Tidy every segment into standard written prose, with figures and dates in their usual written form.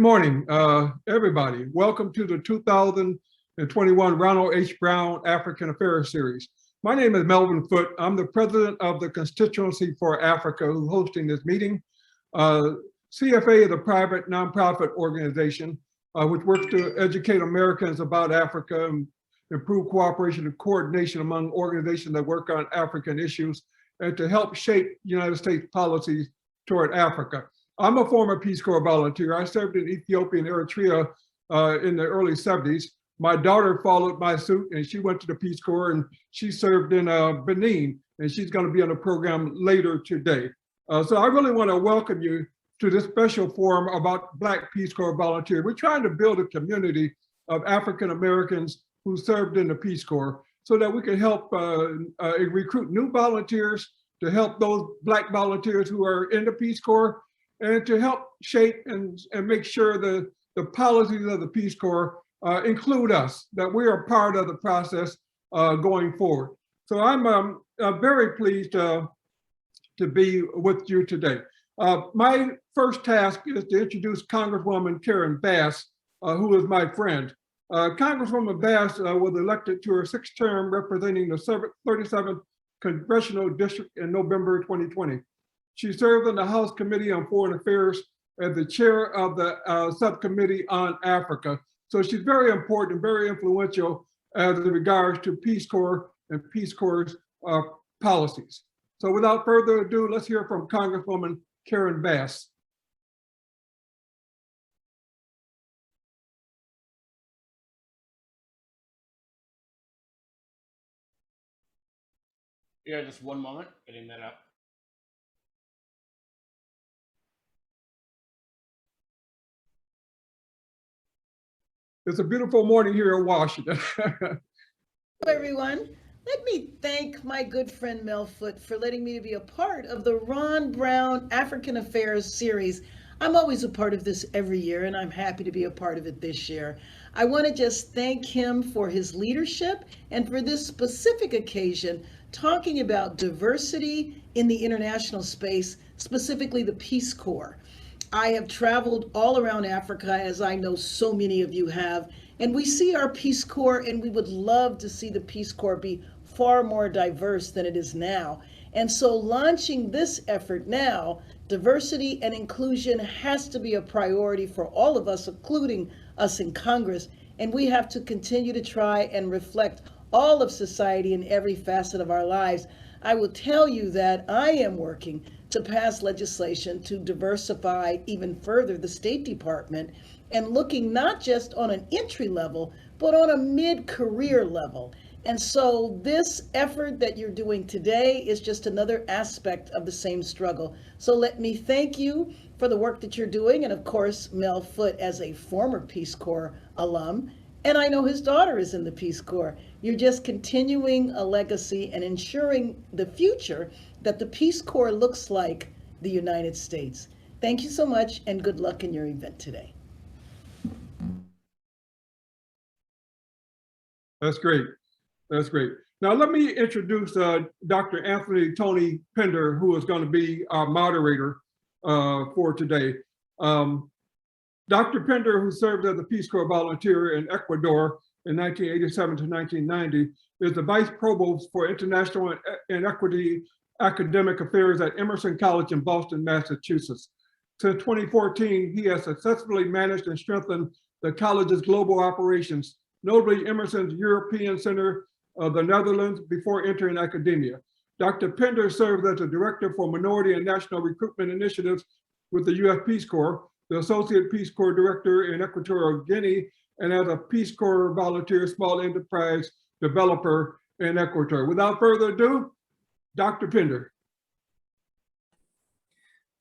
Good morning, everybody. Welcome to the 2021 Ronald H. Brown African Affairs Series. My name is Melvin Foote. I'm the president of the Constituency for Africa who's hosting this meeting. CFA is a private nonprofit organization which works to educate Americans about Africa and improve cooperation and coordination among organizations that work on African issues and to help shape United States policies toward Africa. I'm a former Peace Corps volunteer. I served in Ethiopia and Eritrea in the early 70s. My daughter followed my suit and she went to the Peace Corps and she served in Benin, and she's going to be on the program later today. So I really want to welcome you to this special forum about Black Peace Corps volunteers. We're trying to build a community of African Americans who served in the Peace Corps so that we can help recruit new volunteers, to help those Black volunteers who are in the Peace Corps, and to help shape and make sure the policies of the Peace Corps include us, that we are part of the process going forward. So I'm very pleased to be with you today. My first task is to introduce Congresswoman Karen Bass, who is my friend. Congresswoman Bass was elected to her 6th term representing the 37th Congressional District in November 2020. She served on the House Committee on Foreign Affairs as the chair of the subcommittee on Africa. So she's very important, very influential as regards to Peace Corps and Peace Corps' policies. So without further ado, let's hear from Congresswoman Karen Bass. Yeah, just one moment, getting that up. It's a beautiful morning here in Washington. Hello, everyone. Let me thank my good friend Mel Foote for letting me be a part of the Ron Brown African Affairs series. I'm always a part of this every year, and I'm happy to be a part of it this year. I want to just thank him for his leadership and for this specific occasion, talking about diversity in the international space, specifically the Peace Corps. I have traveled all around Africa, as I know so many of you have, and we see our Peace Corps, and we would love to see the Peace Corps be far more diverse than it is now. And so launching this effort now, diversity and inclusion has to be a priority for all of us, including us in Congress, and we have to continue to try and reflect all of society in every facet of our lives. I will tell you that I am working to pass legislation to diversify even further the State Department, and looking not just on an entry level, but on a mid-career level. And so this effort that you're doing today is just another aspect of the same struggle. So let me thank you for the work that you're doing, and of course, Mel Foote as a former Peace Corps alum, and I know his daughter is in the Peace Corps. You're just continuing a legacy and ensuring the future that the Peace Corps looks like the United States. Thank you so much, and good luck in your event today. That's great. That's great. Now let me introduce Dr. Anthony Tony Pinder, who is going to be our moderator for today. Dr. Pinder, who served as a Peace Corps volunteer in Ecuador in 1987 to 1990, is the Vice Provost for International and Equity Academic Affairs at Emerson College in Boston, Massachusetts. Since 2014, he has successfully managed and strengthened the college's global operations, notably Emerson's European Center of the Netherlands, before entering academia. Dr. Pinder served as the Director for Minority and National Recruitment Initiatives with the U.S. Peace Corps, the Associate Peace Corps Director in Equatorial Guinea, and as a Peace Corps volunteer small enterprise developer in Ecuador. Without further ado, Dr. Pinder.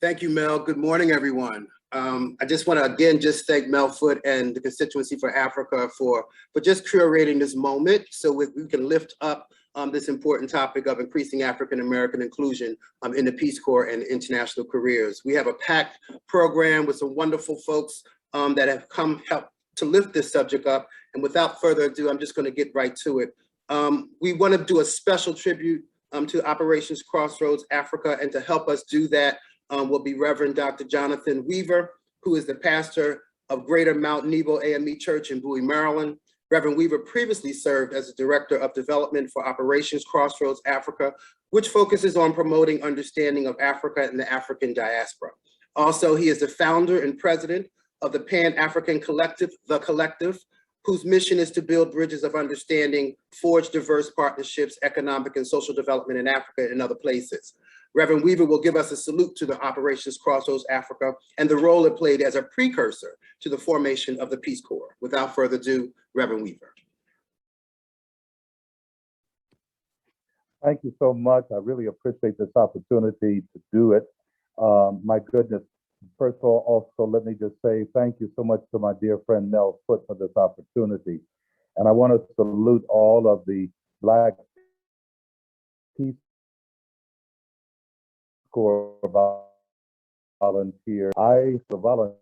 Thank you, Mel. Good morning, everyone. I just want to again just thank Mel Foote and the Constituency for Africa for just curating this moment so we can lift up this important topic of increasing African American inclusion in the Peace Corps and international careers. We have a packed program with some wonderful folks that have come help to lift this subject up. And without further ado, I'm just going to get right to it. We want to do a special tribute to Operation Crossroads Africa, and to help us do that will be Rev Dr. Jonathan Weaver, who is the pastor of Greater Mount Nebo AME Church in Bowie, Maryland. Reverend Weaver previously served as the Director of Development for Operations Crossroads Africa, which focuses on promoting understanding of Africa and the African diaspora. Also, he is the founder and president of the Pan-African Collective, The Collective, whose mission is to build bridges of understanding, forge diverse partnerships, economic and social development in Africa and other places. Reverend Weaver will give us a salute to the Operations Crossroads Africa and the role it played as a precursor to the formation of the Peace Corps. Without further ado, Reverend Weaver. Thank you so much. I really appreciate this opportunity to do it. My goodness. First of all, also let me just say thank you so much to my dear friend Mel Foote for this opportunity. And I want to salute all of the Black Peace Corps volunteers. I volunteer,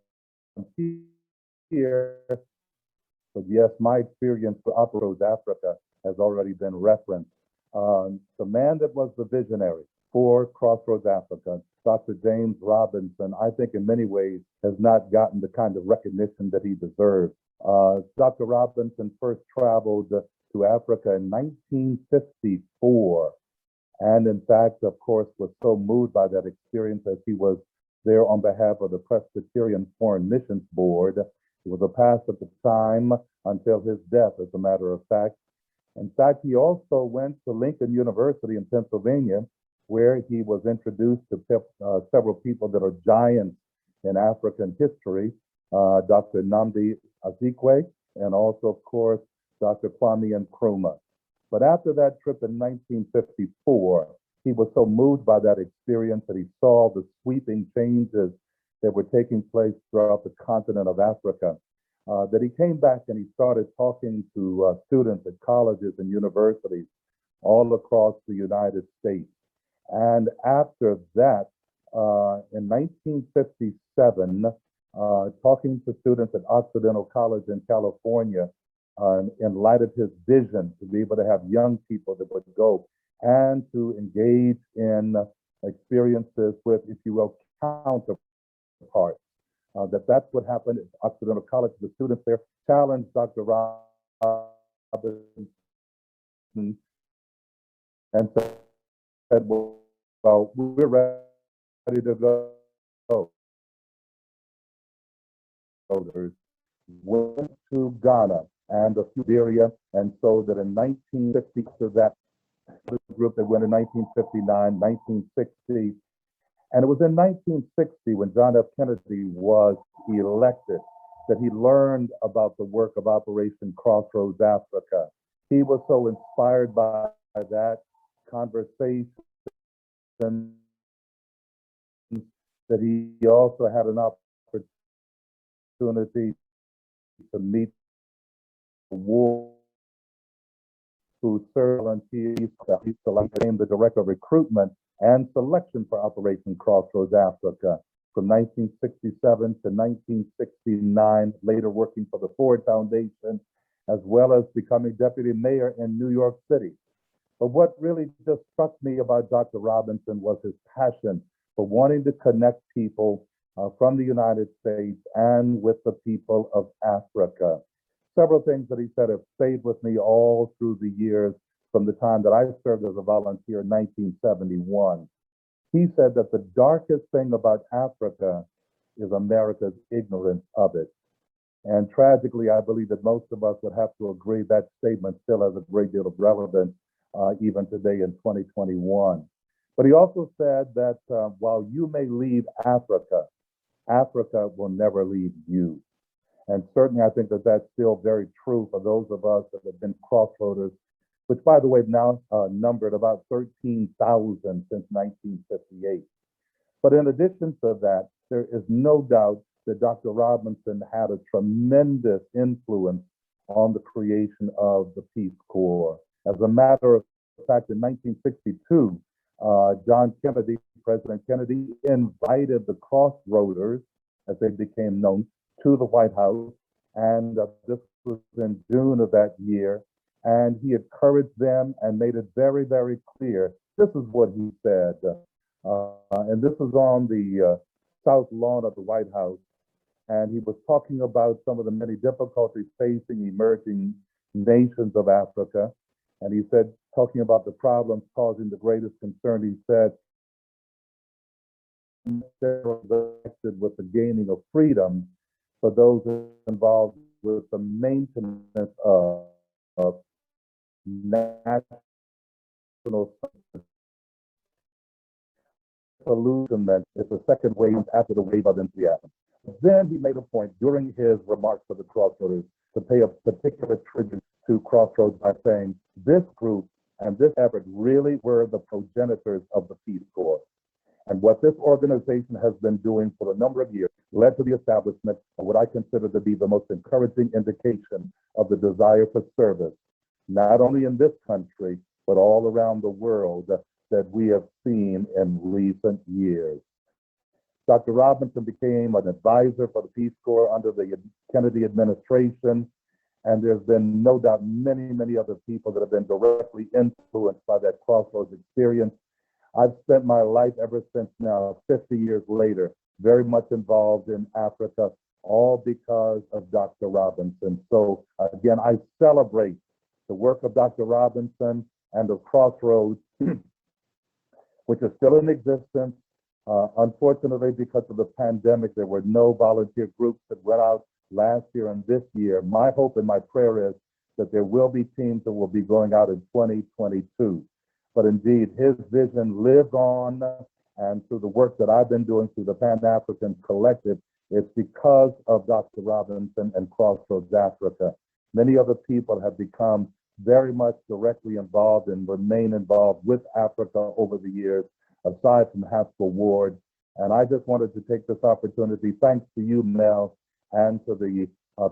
but yes, my experience for Crossroads Africa has already been referenced. The man that was the visionary for Crossroads Africa, Dr. James Robinson, I think in many ways has not gotten the kind of recognition that he deserves. Dr. Robinson first traveled to Africa in 1954. And in fact, of course, was so moved by that experience as he was there on behalf of the Presbyterian Foreign Missions Board. He was a pastor at the time until his death, as a matter of fact. In fact, he also went to Lincoln University in Pennsylvania, where he was introduced to several people that are giants in African history, Dr. Nnamdi Azikiwe, and also, of course, Dr. Kwame Nkrumah. But after that trip in 1954, he was so moved by that experience that he saw the sweeping changes that were taking place throughout the continent of Africa, that he came back and he started talking to students at colleges and universities all across the United States. And after that, in 1957, talking to students at Occidental College in California, in light of his vision to be able to have young people that would go and to engage in experiences with, if you will, counterparts. That's what happened at Occidental College. The students there challenged Dr. Robinson and said, well, we're ready to go. Went to Ghana and a few area, and so that in 1950, to that group that went in 1959, 1960, and it was in 1960 when John F. Kennedy was elected that he learned about the work of Operation Crossroads Africa. He was so inspired by that conversation that he also had an opportunity to meet the war who served volunteers. He became the director of recruitment and selection for Operation Crossroads Africa from 1967 to 1969, later working for the Ford Foundation, as well as becoming deputy mayor in New York City. But what really just struck me about Dr. Robinson was his passion for wanting to connect people from the United States and with the people of Africa. Several things that he said have stayed with me all through the years from the time that I served as a volunteer in 1971. He said that the darkest thing about Africa is America's ignorance of it. And tragically, I believe that most of us would have to agree that statement still has a great deal of relevance even today in 2021. But he also said that while you may leave Africa, Africa will never leave you. And certainly I think that that's still very true for those of us that have been crossroaders, which by the way now numbered about 13,000 since 1958. But in addition to that, there is no doubt that Dr. Robinson had a tremendous influence on the creation of the Peace Corps. As a matter of fact, in 1962, John Kennedy, President Kennedy, invited the Crossroaders, as they became known, to the White House, and this was in June of that year, and he encouraged them and made it very, very clear. This is what he said, and this was on the South Lawn of the White House. and he was talking about some of the many difficulties facing emerging nations of Africa. And he said, talking about the problems causing the greatest concern, he said, with the gaining of freedom for those involved with the maintenance of national solution that is the second wave after the wave of enthusiasm. Then he made a point during his remarks for the Crossroads to pay a particular tribute to Crossroads by saying this group and this effort really were the progenitors of the Peace Corps. And what this organization has been doing for a number of years led to the establishment of what I consider to be the most encouraging indication of the desire for service, not only in this country, but all around the world that we have seen in recent years. Dr. Robinson became an advisor for the Peace Corps under the Kennedy administration, and there's been no doubt many, many other people that have been directly influenced by that Crossroads experience. I've spent my life ever since now, 50 years later, very much involved in Africa, all because of Dr. Robinson. So again, I celebrate the work of Dr. Robinson and of Crossroads, which is still in existence. Unfortunately, because of the pandemic, there were no volunteer groups that went out last year and this year. My hope and my prayer is that there will be teams that will be going out in 2022. But indeed, his vision lived on, and through the work that I've been doing through the Pan-African Collective, it's because of Dr. Robinson and Crossroads Africa. Many other people have become very much directly involved and remain involved with Africa over the years, aside from Haskell Ward. And I just wanted to take this opportunity, thanks to you, Mel, and to the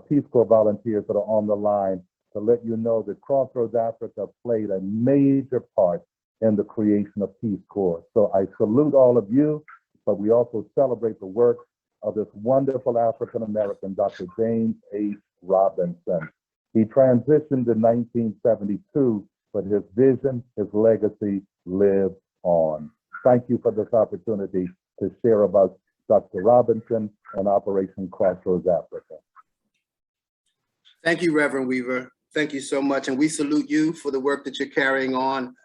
Peace Corps volunteers that are on the line, to let you know that Crossroads Africa played a major part in the creation of Peace Corps. So I salute all of you, but we also celebrate the work of this wonderful African-American, Dr. James H. Robinson. He transitioned in 1972, but his vision, his legacy live on. Thank you for this opportunity to share about Dr. Robinson and Operation Crossroads Africa. Thank you, Reverend Weaver. Thank you so much. And we salute you for the work that you're carrying on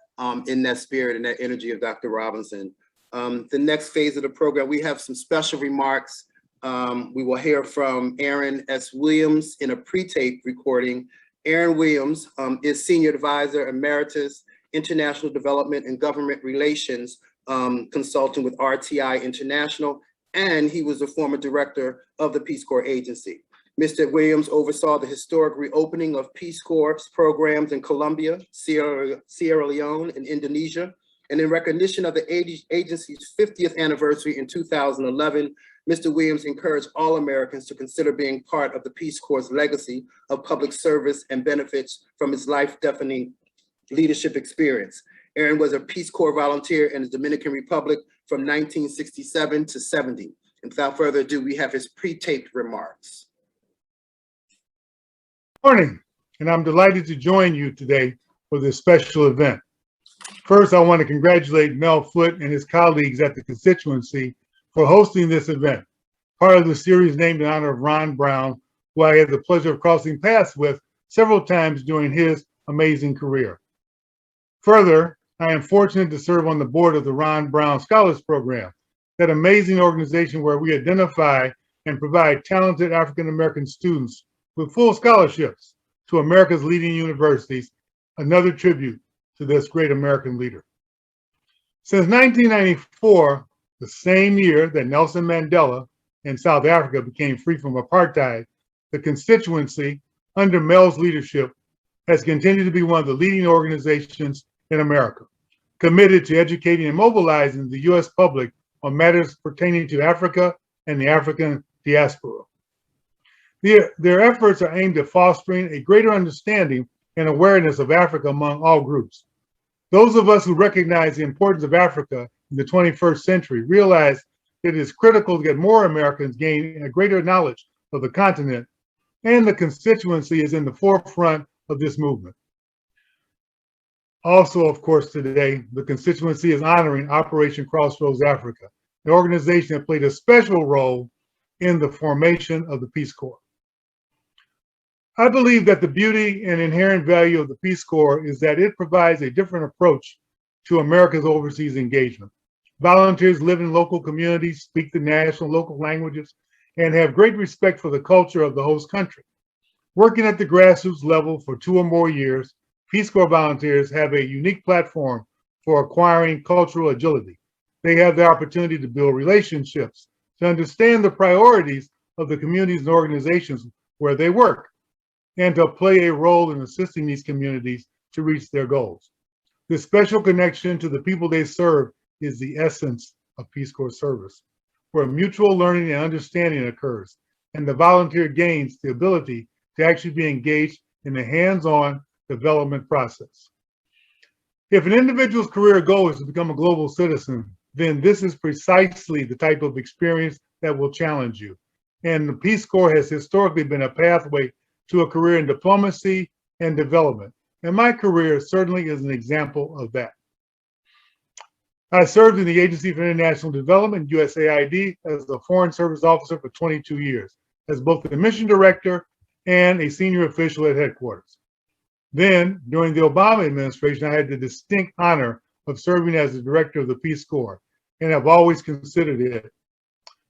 in that spirit and that energy of Dr. Robinson. The next phase of the program, we have some special remarks. We will hear from Aaron S. Williams in a pre-tape recording. Aaron Williams is Senior Advisor Emeritus, International Development and Government Relations Consultant with RTI International, and he was the former director of the Peace Corps Agency. Mr. Williams oversaw the historic reopening of Peace Corps programs in Colombia, Sierra Leone, and Indonesia. And in recognition of the agency's 50th anniversary in 2011, Mr. Williams encouraged all Americans to consider being part of the Peace Corps' legacy of public service and benefits from his life-defining leadership experience. Aaron was a Peace Corps volunteer in the Dominican Republic from 1967 to 70. And without further ado, we have his pre-taped remarks. Morning, and I'm delighted to join you today for this special event. First, I want to congratulate Mel Foote and his colleagues at the Constituency for hosting this event, part of the series named in honor of Ron Brown, who I had the pleasure of crossing paths with several times during his amazing career. Further, I am fortunate to serve on the board of the Ron Brown Scholars Program, that amazing organization where we identify and provide talented African-American students with full scholarships to America's leading universities, another tribute to this great American leader. Since 1994, the same year that Nelson Mandela in South Africa became free from apartheid, the Constituency, under Mel's leadership, has continued to be one of the leading organizations in America, committed to educating and mobilizing the U.S. public on matters pertaining to Africa and the African diaspora. Their efforts are aimed at fostering a greater understanding and awareness of Africa among all groups. Those of us who recognize the importance of Africa in the 21st century realize that it is critical to get more Americans gain a greater knowledge of the continent, and the Constituency is in the forefront of this movement. Also, of course, today, the Constituency is honoring Operation Crossroads Africa, an organization that played a special role in the formation of the Peace Corps. I believe that the beauty and inherent value of the Peace Corps is that it provides a different approach to America's overseas engagement. Volunteers live in local communities, speak the national local languages, and have great respect for the culture of the host country. Working at the grassroots level for 2 or more years, Peace Corps volunteers have a unique platform for acquiring cultural agility. They have the opportunity to build relationships, to understand the priorities of the communities and organizations where they work, and to play a role in assisting these communities to reach their goals. This special connection to the people they serve is the essence of Peace Corps service, where mutual learning and understanding occurs, and the volunteer gains the ability to actually be engaged in the hands-on development process. If an individual's career goal is to become a global citizen, then this is precisely the type of experience that will challenge you. And the Peace Corps has historically been a pathway to a career in diplomacy and development. And my career certainly is an example of that. I served in the Agency for International Development, USAID, as a Foreign Service Officer for 22 years, as both the mission director and a senior official at headquarters. Then, during the Obama administration, I had the distinct honor of serving as the director of the Peace Corps, and I've always considered it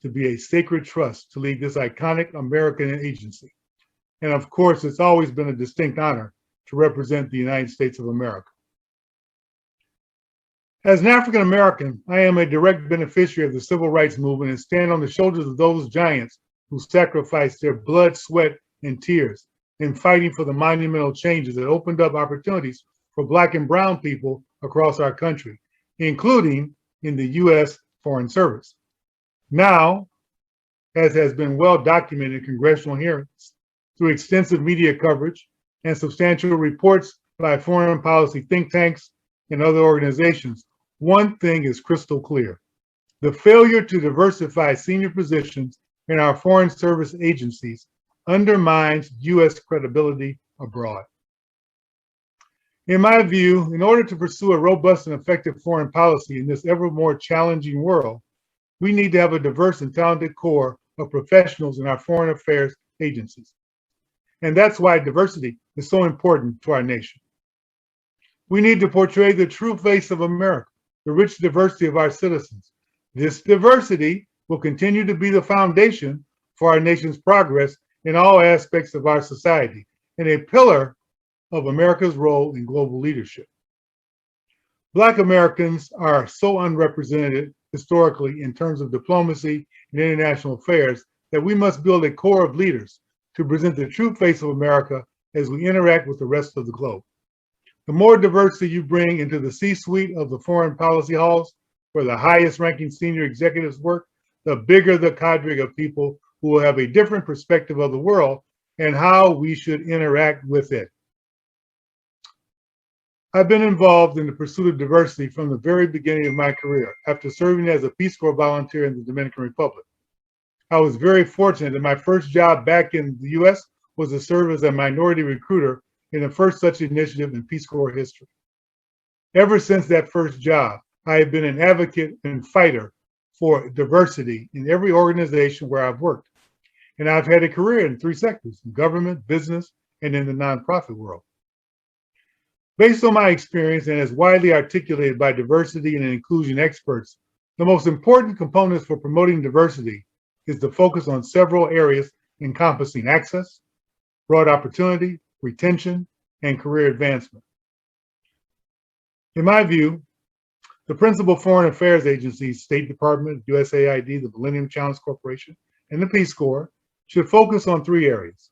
to be a sacred trust to lead this iconic American agency. And of course, it's always been a distinct honor to represent the United States of America. As an African American, I am a direct beneficiary of the civil rights movement and stand on the shoulders of those giants who sacrificed their blood, sweat, and tears in fighting for the monumental changes that opened up opportunities for Black and Brown people across our country, including in the U.S. Foreign Service. Now, as has been well documented in congressional hearings, through extensive media coverage and substantial reports by foreign policy think tanks and other organizations, one thing is crystal clear. The failure to diversify senior positions in our foreign service agencies undermines U.S. credibility abroad. In my view, in order to pursue a robust and effective foreign policy in this ever more challenging world, we need to have a diverse and talented core of professionals in our foreign affairs agencies. And that's why diversity is so important to our nation. We need to portray the true face of America, the rich diversity of our citizens. This diversity will continue to be the foundation for our nation's progress in all aspects of our society and a pillar of America's role in global leadership. Black Americans are so unrepresented historically in terms of diplomacy and international affairs that we must build a core of leaders to present the true face of America as we interact with the rest of the globe. The more diversity you bring into the C-suite of the foreign policy halls, where the highest ranking senior executives work, the bigger the cadre of people who will have a different perspective of the world and how we should interact with it. I've been involved in the pursuit of diversity from the very beginning of my career, after serving as a Peace Corps volunteer in the Dominican Republic. I was very fortunate that my first job back in the U.S. was to serve as a minority recruiter in the first such initiative in Peace Corps history. Ever since that first job, I have been an advocate and fighter for diversity in every organization where I've worked. And I've had a career in 3 sectors: government, business, and in the nonprofit world. Based on my experience and as widely articulated by diversity and inclusion experts, the most important components for promoting diversity is to focus on several areas encompassing access, broad opportunity, retention, and career advancement. In my view, the principal foreign affairs agencies, State Department, USAID, the Millennium Challenge Corporation, and the Peace Corps, should focus on 3 areas.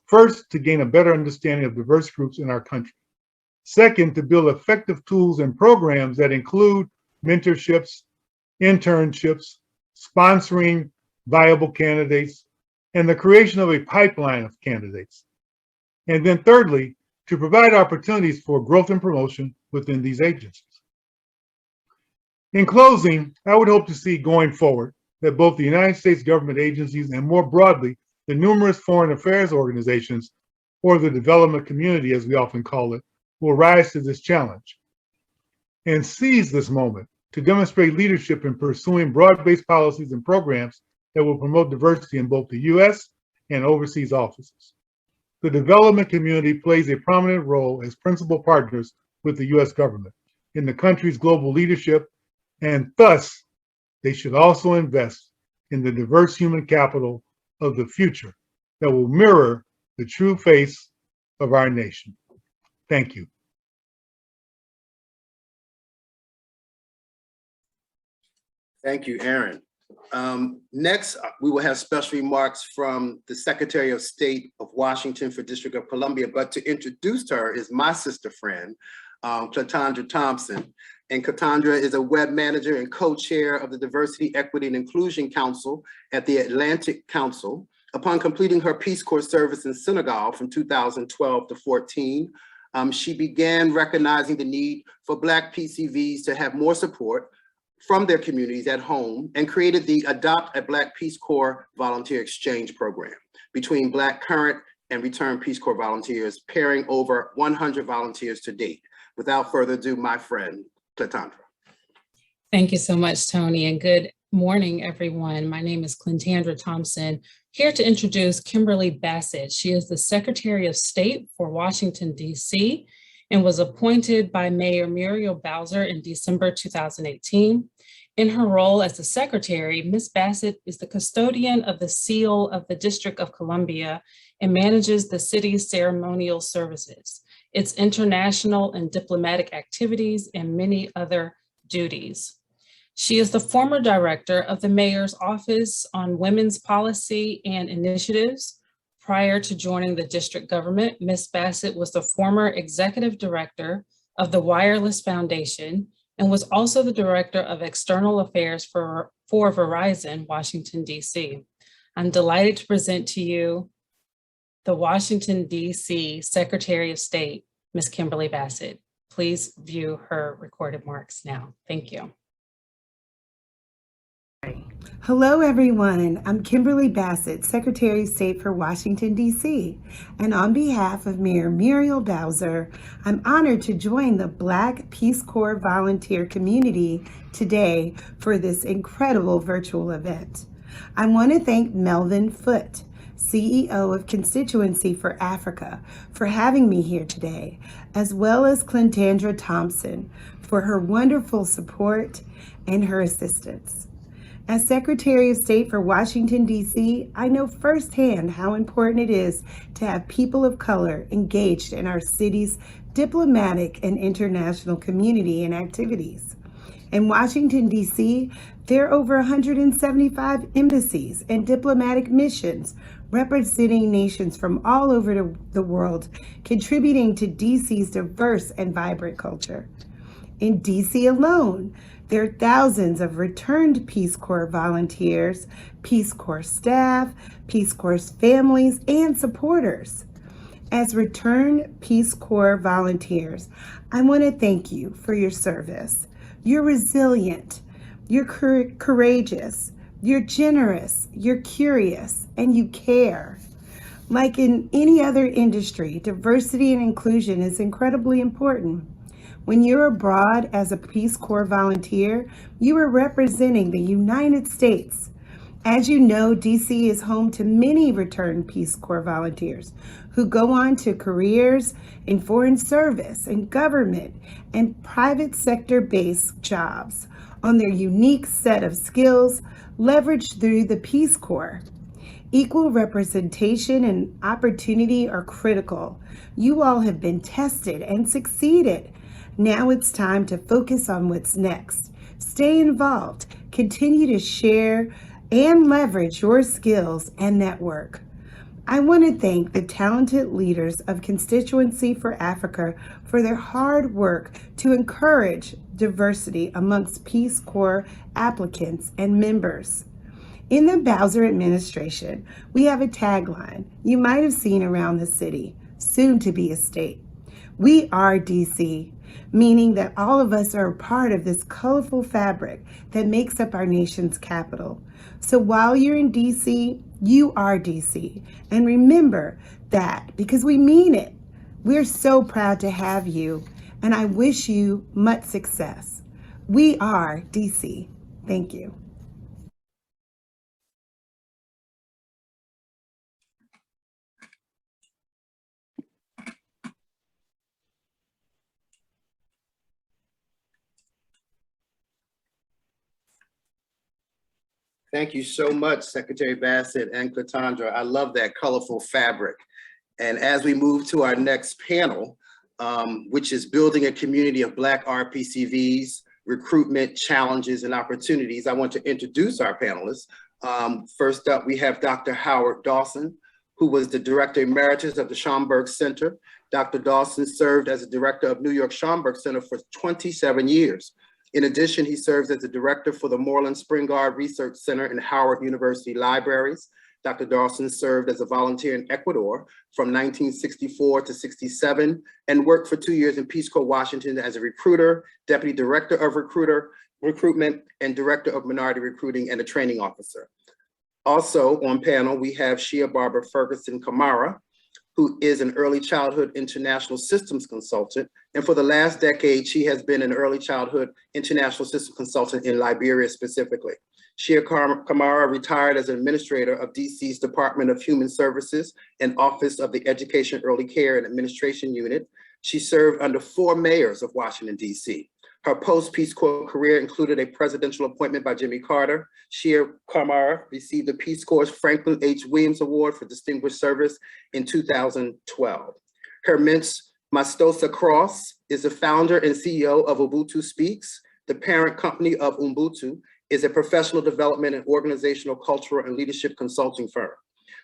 First, to gain a better understanding of diverse groups in our country. Second, to build effective tools and programs that include mentorships, internships, sponsoring viable candidates, and the creation of a pipeline of candidates. And then thirdly, to provide opportunities for growth and promotion within these agencies. In closing, I would hope to see going forward that both the United States government agencies and more broadly, the numerous foreign affairs organizations, or the development community as we often call it, will rise to this challenge and seize this moment to demonstrate leadership in pursuing broad-based policies and programs that will promote diversity in both the U.S. and overseas offices. The development community plays a prominent role as principal partners with the U.S. government in the country's global leadership, and thus they should also invest in the diverse human capital of the future that will mirror the true face of our nation. Thank you. Thank you, Aaron. Next, we will have special remarks from the Secretary of State of Washington for District of Columbia, but to introduce her is my sister friend, Cletandra Thompson. And Cletandra is a web manager and co-chair of the Diversity, Equity, and Inclusion Council at the Atlantic Council. Upon completing her Peace Corps service in Senegal from 2012 to 14, she began recognizing the need for Black PCVs to have more support from their communities at home and created the Adopt a Black Peace Corps Volunteer Exchange Program between Black current and returned Peace Corps volunteers, pairing over 100 volunteers to date. Without further ado, my friend, Cletandra. Thank you so much, Tony, and good morning, everyone. My name is Cletandra Thompson, here to introduce Kimberly Bassett. She is the Secretary of State for Washington, D.C., and was appointed by Mayor Muriel Bowser in December 2018. In her role as the secretary, Ms. Bassett is the custodian of the seal of the District of Columbia and manages the city's ceremonial services, its international and diplomatic activities, and many other duties. She is the former director of the Mayor's Office on Women's Policy and Initiatives. Prior to joining the district government, Ms. Bassett was the former executive director of the Wireless Foundation and was also the director of external affairs for Verizon, Washington, D.C. I'm delighted to present to you the Washington, D.C. Secretary of State, Ms. Kimberly Bassett. Please view her recorded marks now. Thank you. Hello, everyone. I'm Kimberly Bassett, Secretary of State for Washington, D.C. And on behalf of Mayor Muriel Bowser, I'm honored to join the Black Peace Corps volunteer community today for this incredible virtual event. I want to thank Melvin Foote, CEO of Constituency for Africa, for having me here today, as well as Cletandra Thompson for her wonderful support and her assistance. As Secretary of State for Washington, D.C., I know firsthand how important it is to have people of color engaged in our city's diplomatic and international community and activities. In Washington, D.C., there are over 175 embassies and diplomatic missions representing nations from all over the world, contributing to D.C.'s diverse and vibrant culture. In D.C. alone, there are thousands of returned Peace Corps volunteers, Peace Corps staff, Peace Corps families, and supporters. As returned Peace Corps volunteers, I want to thank you for your service. You're resilient, you're courageous, you're generous, you're curious, and you care. Like in any other industry, diversity and inclusion is incredibly important. When you're abroad as a Peace Corps volunteer, you are representing the United States. As you know, DC is home to many returned Peace Corps volunteers who go on to careers in foreign service and government and private sector-based jobs on their unique set of skills leveraged through the Peace Corps. Equal representation and opportunity are critical. You all have been tested and succeeded. Now it's time to focus on what's next. Stay involved, continue to share and leverage your skills and network. I want to thank the talented leaders of Constituency for Africa for their hard work to encourage diversity amongst Peace Corps applicants and members. In the Bowser administration, we have a tagline you might have seen around the city, soon to be a state. We are DC, meaning that all of us are a part of this colorful fabric that makes up our nation's capital. So while you're in DC, you are DC. And remember that because we mean it. We're so proud to have you, and I wish you much success. We are DC. Thank you. Thank you so much, Secretary Bassett and Clatandra. I love that colorful fabric. And as we move to our next panel, which is building a community of Black RPCVs, recruitment challenges and opportunities, I want to introduce our panelists. First up, we have Dr. Howard Dawson, who was the Director Emeritus of the Schomburg Center. Dr. Dawson served as the Director of New York Schomburg Center for 27 years. In addition, he serves as the Director for the Moreland Springard Research Center in Howard University Libraries. Dr. Dawson served as a volunteer in Ecuador from 1964 to 67 and worked for 2 years in Peace Corps, Washington as a recruiter, Deputy Director of Recruitment, and Director of Minority Recruiting and a training officer. Also on panel, we have Shea Barbara Ferguson Kamara, who is an early childhood international systems consultant. And for the last decade, she has been an early childhood international systems consultant in Liberia specifically. Shea Kamara retired as an administrator of DC's Department of Human Services and Office of the Education, Early Care and Administration Unit. She served under 4 mayors of Washington, DC. Her post-Peace Corps career included a presidential appointment by Jimmy Carter. Shea Kamara received the Peace Corps' Franklin H. Williams Award for Distinguished Service in 2012. Herman Mastosa Cross is the founder and CEO of Ubuntu Speaks. The parent company of Ubuntu is a professional development and organizational, cultural, and leadership consulting firm.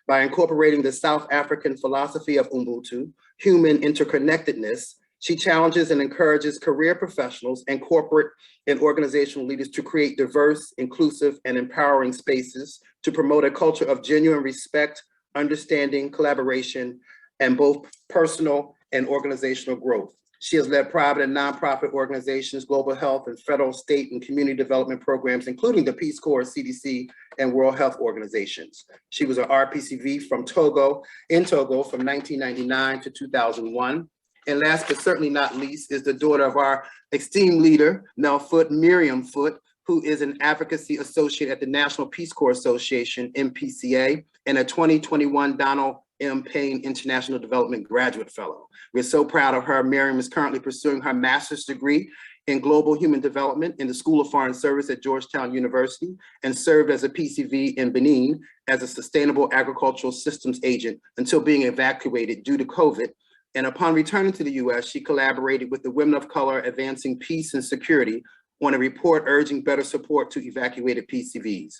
By incorporating the South African philosophy of Ubuntu, human interconnectedness, she challenges and encourages career professionals and corporate and organizational leaders to create diverse, inclusive, and empowering spaces to promote a culture of genuine respect, understanding, collaboration, and both personal and organizational growth. She has led private and nonprofit organizations, global health and federal, state, and community development programs, including the Peace Corps, CDC, and World Health Organizations. She was an RPCV from Togo from 1999 to 2001. And last but certainly not least is the daughter of our esteemed leader, Mel Foote, Miriam Foote, who is an advocacy associate at the National Peace Corps Association, NPCA, and a 2021 Donald M. Payne International Development Graduate Fellow. We're so proud of her. Miriam is currently pursuing her master's degree in global human development in the School of Foreign Service at Georgetown University and served as a PCV in Benin as a sustainable agricultural systems agent until being evacuated due to COVID. And upon returning to the U.S., she collaborated with the Women of Color Advancing Peace and Security on a report urging better support to evacuated PCVs.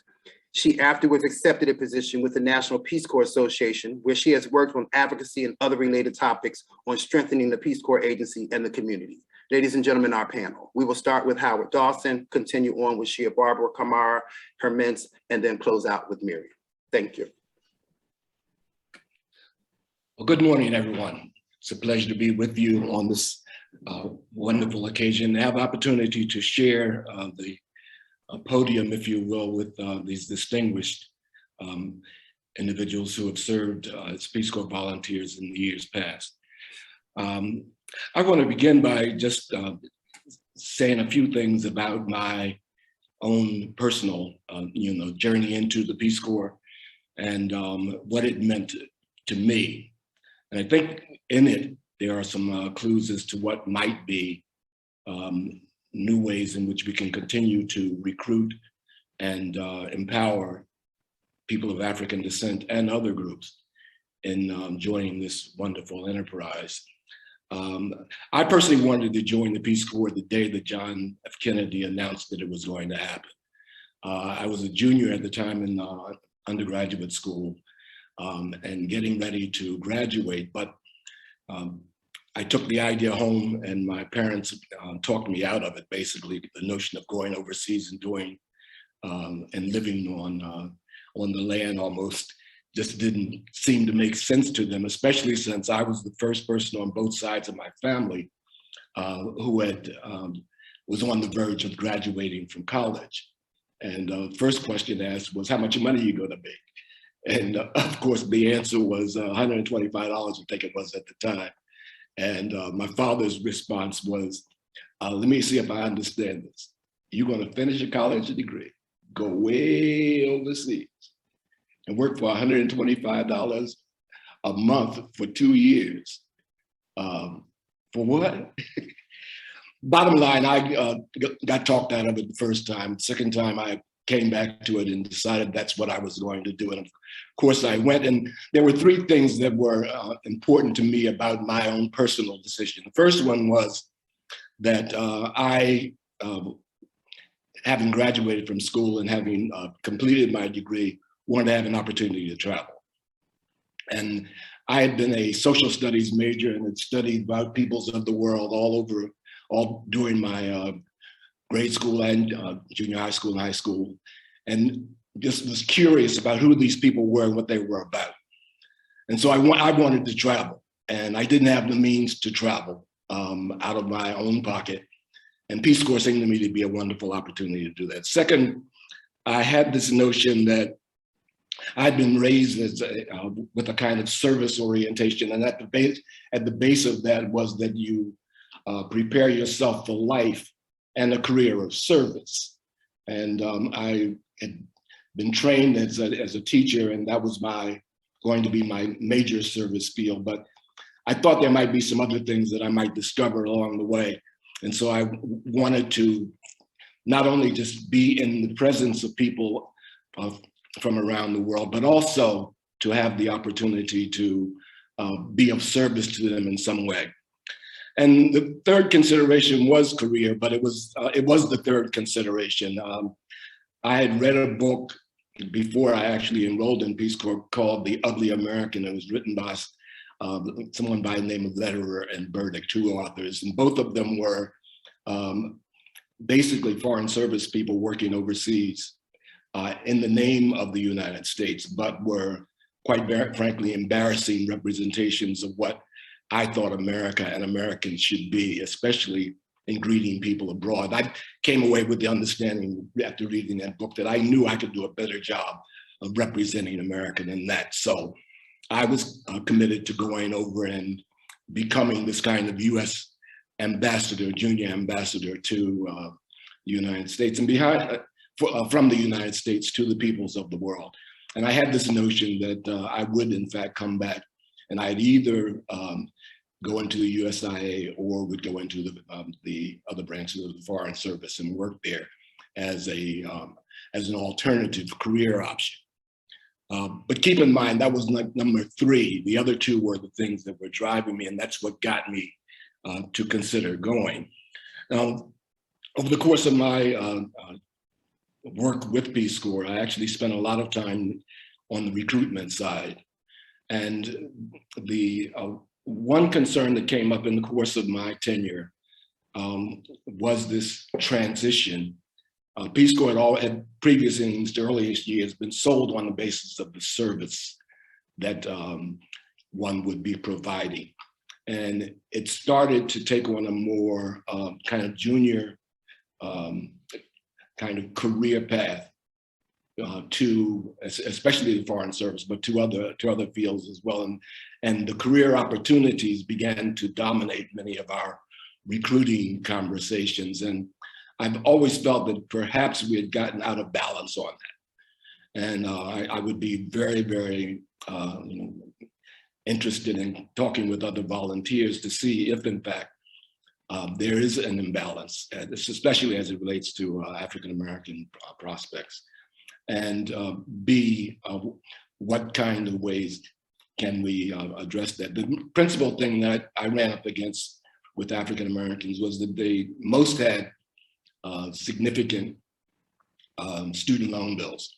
She afterwards accepted a position with the National Peace Corps Association, where she has worked on advocacy and other related topics on strengthening the Peace Corps agency and the community. Ladies and gentlemen, our panel. We will start with Howard Dawson, continue on with Shea Barbara Kamara, Herman, and then close out with Miriam. Thank you. Well, good morning, everyone. It's a pleasure to be with you on this wonderful occasion, to have opportunity to share the podium, if you will, with these distinguished individuals who have served as Peace Corps volunteers in the years past. I want to begin by just saying a few things about my own personal journey into the Peace Corps and what it meant to me. And I think in it, there are some clues as to what might be new ways in which we can continue to recruit and empower people of African descent and other groups in joining this wonderful enterprise. I personally wanted to join the Peace Corps the day that John F. Kennedy announced that it was going to happen. I was a junior at the time in undergraduate school and getting ready to graduate, but I took the idea home and my parents talked me out of it, basically, the notion of going overseas and doing and living on the land almost just didn't seem to make sense to them, especially since I was the first person on both sides of my family who was on the verge of graduating from college. And the first question asked was, how much money are you gonna make? And of course, the answer was $125, I think it was at the time. And my father's response was, let me see if I understand this. You're gonna finish a college degree, go way overseas, and work for $125 a month for 2 years. For what? Bottom line, I got talked out of it the first time. Second time, I came back to it and decided that's what I was going to do. And of course I went, and there were three things that were important to me about my own personal decision. The first one was that I, having graduated from school and having completed my degree, wanted to have an opportunity to travel. And I had been a social studies major and had studied about peoples of the world all during my grade school and junior high school and high school, and just was curious about who these people were and what they were about. And so I wanted to travel, and I didn't have the means to travel out of my own pocket. And Peace Corps seemed to me to be a wonderful opportunity to do that. Second, I had this notion that I'd been raised as with a kind of service orientation, and at the base of that was that you prepare yourself for life and a career of service. And I had been trained as a teacher, and that was going to be my major service field. But I thought there might be some other things that I might discover along the way. And so I wanted to not only just be in the presence of people from around the world, but also to have the opportunity to be of service to them in some way. And the third consideration was career, but it was the third consideration. I had read a book before I actually enrolled in Peace Corps called The Ugly American. It was written by someone by the name of Lederer and Burdick, two authors, and both of them were basically foreign service people working overseas in the name of the United States, but were quite frankly embarrassing representations of what I thought America and Americans should be, especially in greeting people abroad. I came away with the understanding after reading that book that I knew I could do a better job of representing America than that. So I was committed to going over and becoming this kind of U.S. ambassador, junior ambassador to the United States, and from the United States to the peoples of the world. And I had this notion that I would in fact come back, and I'd either go into the USIA or would go into the other branches of the Foreign Service and work there as an alternative career option. But keep in mind, that was number three. The other two were the things that were driving me, and that's what got me to consider going. Now, over the course of my work with Peace Corps, I actually spent a lot of time on the recruitment side. And the one concern that came up in the course of my tenure was this transition. Peace Corps had previously, in its earliest years, been sold on the basis of the service that one would be providing. And it started to take on a more kind of junior kind of career path to, especially the Foreign Service, but to other fields as well. And the career opportunities began to dominate many of our recruiting conversations. And I've always felt that perhaps we had gotten out of balance on that. And I would be very, very interested in talking with other volunteers to see if, in fact, there is an imbalance, especially as it relates to African-American prospects. And B, what kind of ways can we address that? The principal thing that I ran up against with African-Americans was that they most had significant student loan bills.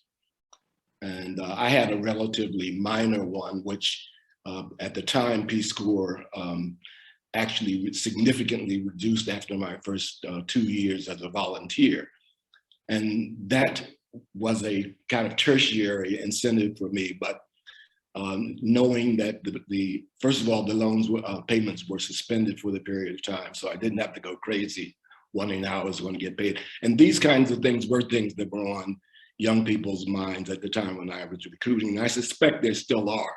And I had a relatively minor one, which at the time Peace Corps actually significantly reduced after my first 2 years as a volunteer. And that was a kind of tertiary incentive for me, but knowing that first of all, the loans payments were suspended for the period of time, so I didn't have to go crazy wondering how I was going to get paid. And these kinds of things were things that were on young people's minds at the time when I was recruiting, and I suspect there still are.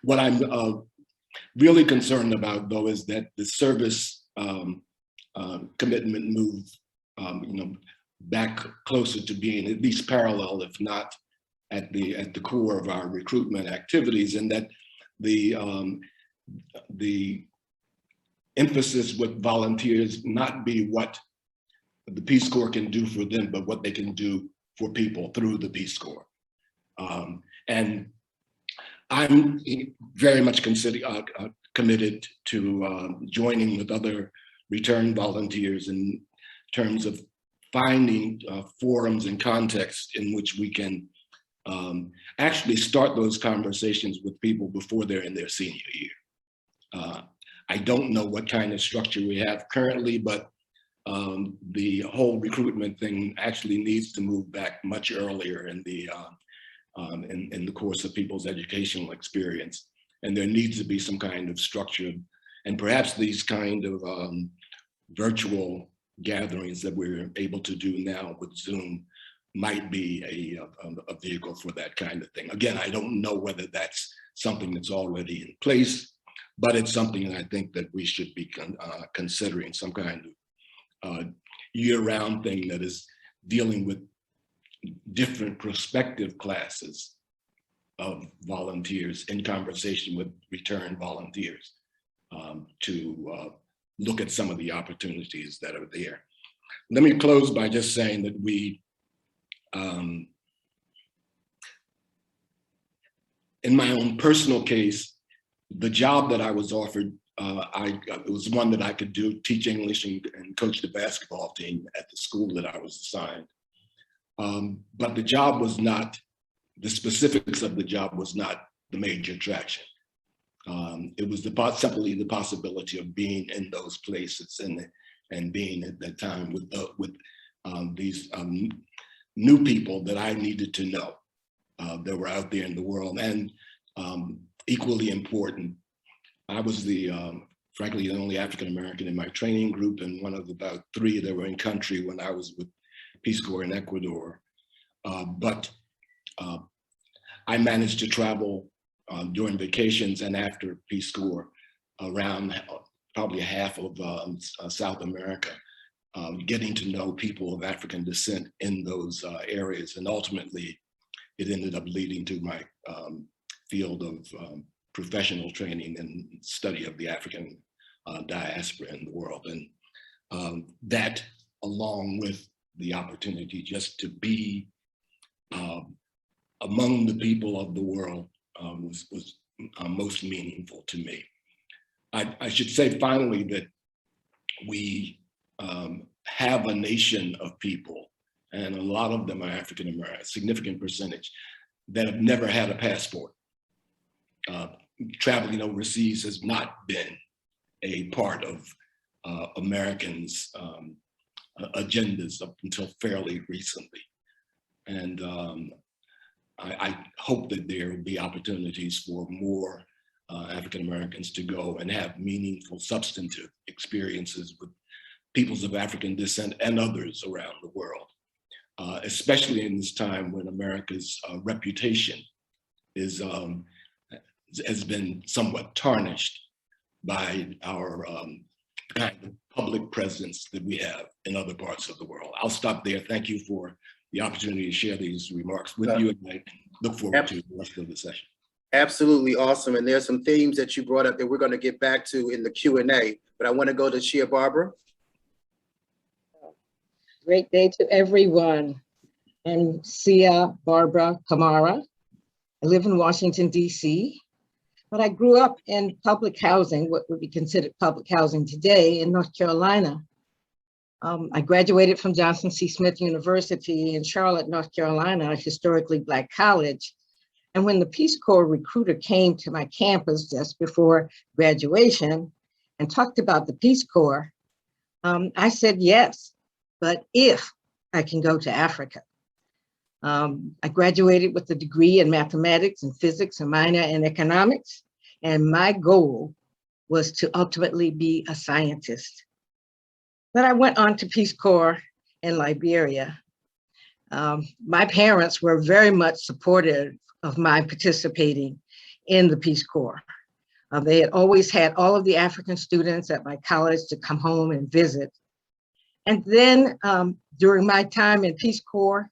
What I'm really concerned about, though, is that the service commitment move back closer to being at least parallel, if not at the core of our recruitment activities, and that the emphasis with volunteers not be what the Peace Corps can do for them, but what they can do for people through the Peace Corps. And I'm very much committed to joining with other return volunteers in terms of finding forums and contexts in which we can actually start those conversations with people before they're in their senior year. I don't know what kind of structure we have currently, but the whole recruitment thing actually needs to move back much earlier in the course of people's educational experience. And there needs to be some kind of structure, and perhaps these kind of virtual gatherings that we're able to do now with Zoom might be a vehicle for that kind of thing. Again, I don't know whether that's something that's already in place, but it's something I think that we should be considering, some kind of year-round thing that is dealing with different prospective classes of volunteers in conversation with return volunteers to look at some of the opportunities that are there. Let me close by just saying that we, in my own personal case, the job that I was offered, it was one that I could do, teach English and coach the basketball team at the school that I was assigned. But the job was not, the specifics of the job was not the major attraction. It was simply the possibility of being in those places and being at that time with these new people that I needed to know that were out there in the world. And equally important, I was frankly, the only African-American in my training group and one of about 3 that were in country when I was with Peace Corps in Ecuador. But I managed to travel during vacations and after Peace Corps around probably half of South America, getting to know people of African descent in those areas. And ultimately, it ended up leading to my field of professional training and study of the African diaspora in the world. And that, along with the opportunity just to be among the people of the world was most meaningful to me. I should say finally that we have a nation of people, and a lot of them are African American, a significant percentage, that have never had a passport. Traveling overseas has not been a part of Americans' agendas up until fairly recently. And I hope that there will be opportunities for more African Americans to go and have meaningful, substantive experiences with peoples of African descent and others around the world, especially in this time when America's reputation has been somewhat tarnished by our kind of public presence that we have in other parts of the world. I'll stop there. Thank you for the opportunity to share these remarks with you, and I look forward to the rest of the session. Absolutely awesome. And there's some themes that you brought up that we're going to get back to in the Q&A, but I want to go to Shia Barbara. Great day to everyone. I'm Sia Barbara Kamara. I live in Washington, D.C., but I grew up in public housing, what would be considered public housing today, in North Carolina. I graduated from Johnson C. Smith University in Charlotte, North Carolina, a historically Black college. And when the Peace Corps recruiter came to my campus just before graduation and talked about the Peace Corps, I said yes, but if I can go to Africa. I graduated with a degree in mathematics and physics, a minor in economics, and my goal was to ultimately be a scientist. But I went on to Peace Corps in Liberia. My parents were very much supportive of my participating in the Peace Corps. They had always had all of the African students at my college to come home and visit. And then during my time in Peace Corps,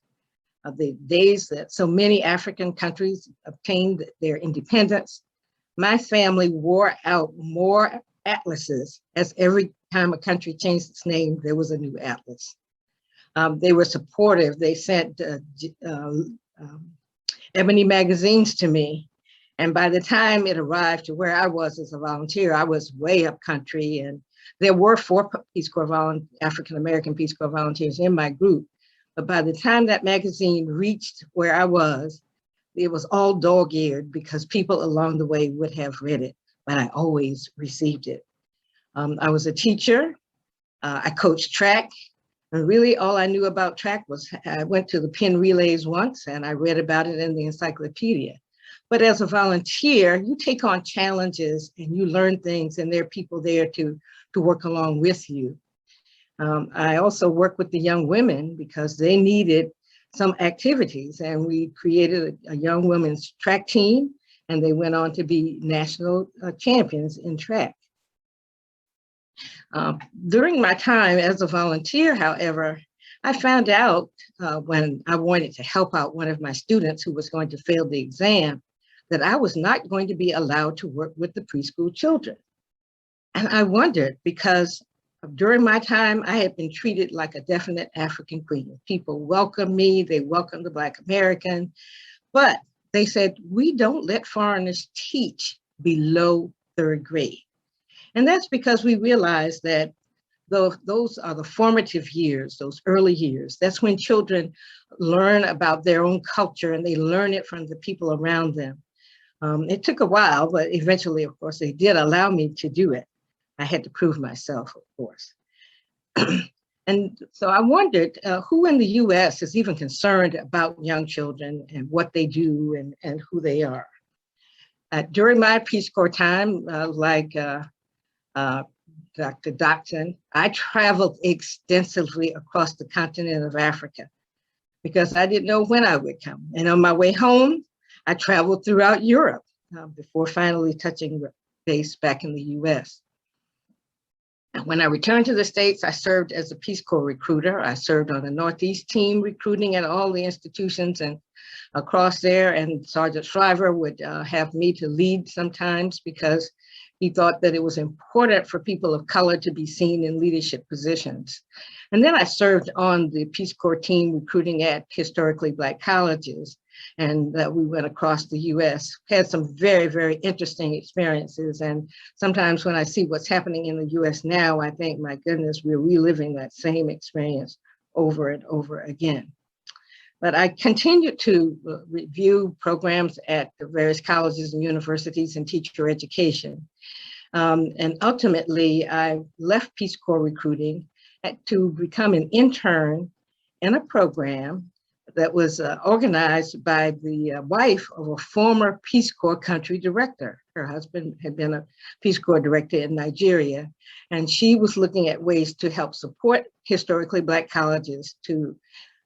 the days that so many African countries obtained their independence, my family wore out more atlases, as every time a country changed its name, there was a new atlas. They were supportive. They sent ebony magazines to me. And by the time it arrived to where I was as a volunteer, I was way up country. And there were 4 Peace Corps African-American Peace Corps volunteers in my group. But by the time that magazine reached where I was, it was all dog-eared because people along the way would have read it, but I always received it. I was a teacher. I coached track. And really all I knew about track was I went to the Penn Relays once and I read about it in the encyclopedia. But as a volunteer, you take on challenges and you learn things, and there are people there to work along with you. I also work with the young women because they needed some activities, and we created a young women's track team, and they went on to be national champions in track. During my time as a volunteer, however, I found out when I wanted to help out one of my students who was going to fail the exam, that I was not going to be allowed to work with the preschool children. And I wondered, because during my time, I had been treated like a definite African queen. People welcomed me, they welcomed the Black American, but they said, we don't let foreigners teach below 3rd grade. And that's because we realized that those are the formative years, those early years. That's when children learn about their own culture and they learn it from the people around them. It took a while, but eventually, of course, they did allow me to do it. I had to prove myself, of course. And so I wondered who in the U.S. is even concerned about young children and what they do and who they are. During my Peace Corps time, like Dr. Dotson, I traveled extensively across the continent of Africa because I didn't know when I would come. And on my way home, I traveled throughout Europe before finally touching base back in the U.S. And when I returned to the States, I served as a Peace Corps recruiter. I served on the Northeast team recruiting at all the institutions and across there. And Sergeant Shriver would have me to lead sometimes because he thought that it was important for people of color to be seen in leadership positions. And then I served on the Peace Corps team recruiting at historically Black colleges. And we went across the U.S., had some very, very interesting experiences. And sometimes when I see what's happening in the U.S. now, I think, my goodness, we're reliving that same experience over and over again. But I continued to review programs at the various colleges and universities and teacher education. And ultimately, I left Peace Corps recruiting to become an intern in a program that was organized by the wife of a former Peace Corps country director. Her husband had been a Peace Corps director in Nigeria, and she was looking at ways to help support historically Black colleges to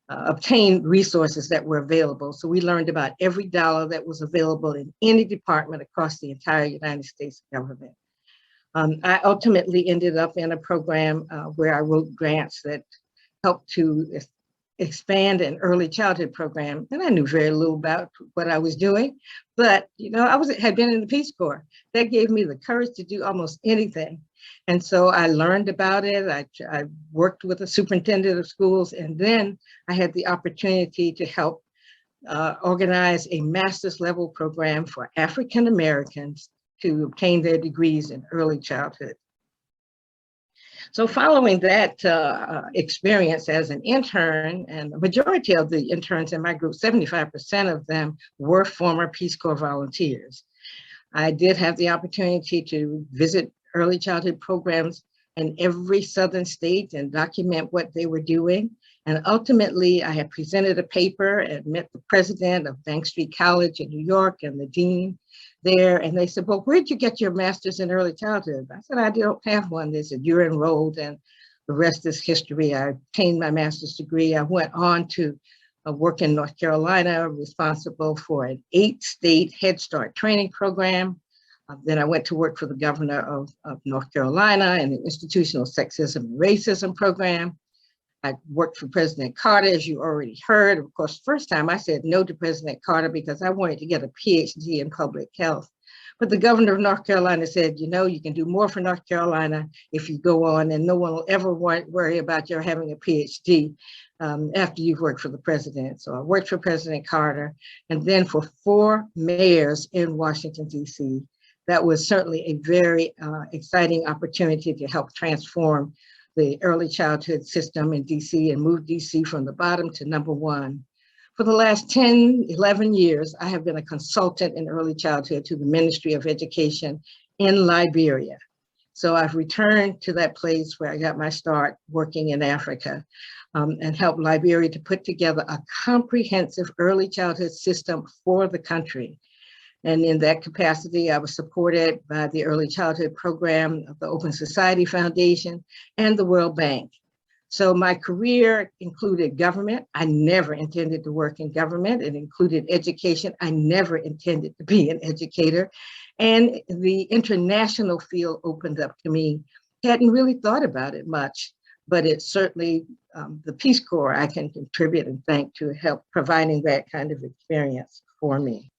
obtain resources that were available. So we learned about every dollar that was available in any department across the entire United States government. I ultimately ended up in a program where I wrote grants that helped to expand an early childhood program. And I knew very little about what I was doing, but you know, had been in the Peace Corps. That gave me the courage to do almost anything. And so I learned about it. I worked with a superintendent of schools, and then I had the opportunity to help organize a master's level program for African Americans to obtain their degrees in early childhood. So following that experience as an intern, and the majority of the interns in my group, 75% of them were former Peace Corps volunteers. I did have the opportunity to visit early childhood programs in every southern state and document what they were doing. And ultimately, I had presented a paper and met the president of Bank Street College in New York and the dean there. And they said, well, where'd you get your master's in early childhood? I said, I don't have one. They said, you're enrolled, and the rest is history. I obtained my master's degree. I went on to work in North Carolina, responsible for an 8-state Head Start training program. Then I went to work for the governor of North Carolina and the Institutional Sexism and Racism program. I worked for President Carter, as you already heard. Of course, first time I said no to President Carter because I wanted to get a PhD in public health. But the governor of North Carolina said, you know, you can do more for North Carolina if you go on, and no one will ever worry about your having a PhD after you've worked for the president. So I worked for President Carter, and then for 4 mayors in Washington, D.C. That was certainly a very exciting opportunity to help transform the early childhood system in DC and move DC from the bottom to #1. For the last 10, 11 years, I have been a consultant in early childhood to the Ministry of Education in Liberia. So I've returned to that place where I got my start working in Africa and helped Liberia to put together a comprehensive early childhood system for the country. And in that capacity, I was supported by the Early Childhood Program of the Open Society Foundation and the World Bank. So my career included government. I never intended to work in government. It included education. I never intended to be an educator. And the international field opened up to me. Hadn't really thought about it much, but it's certainly the Peace Corps I can contribute and thank to help providing that kind of experience for me.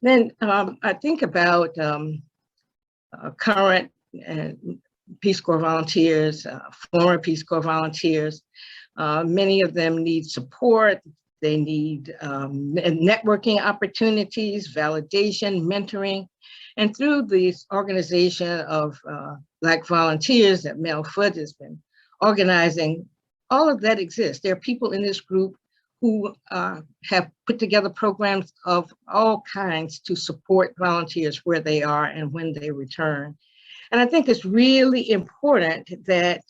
Then I think about current Peace Corps volunteers, former Peace Corps volunteers. Many of them need support. They need networking opportunities, validation, mentoring. And through this organization of Black volunteers that Mel Foote has been organizing, all of that exists. There are people in this group who have put together programs of all kinds to support volunteers where they are and when they return. And I think it's really important that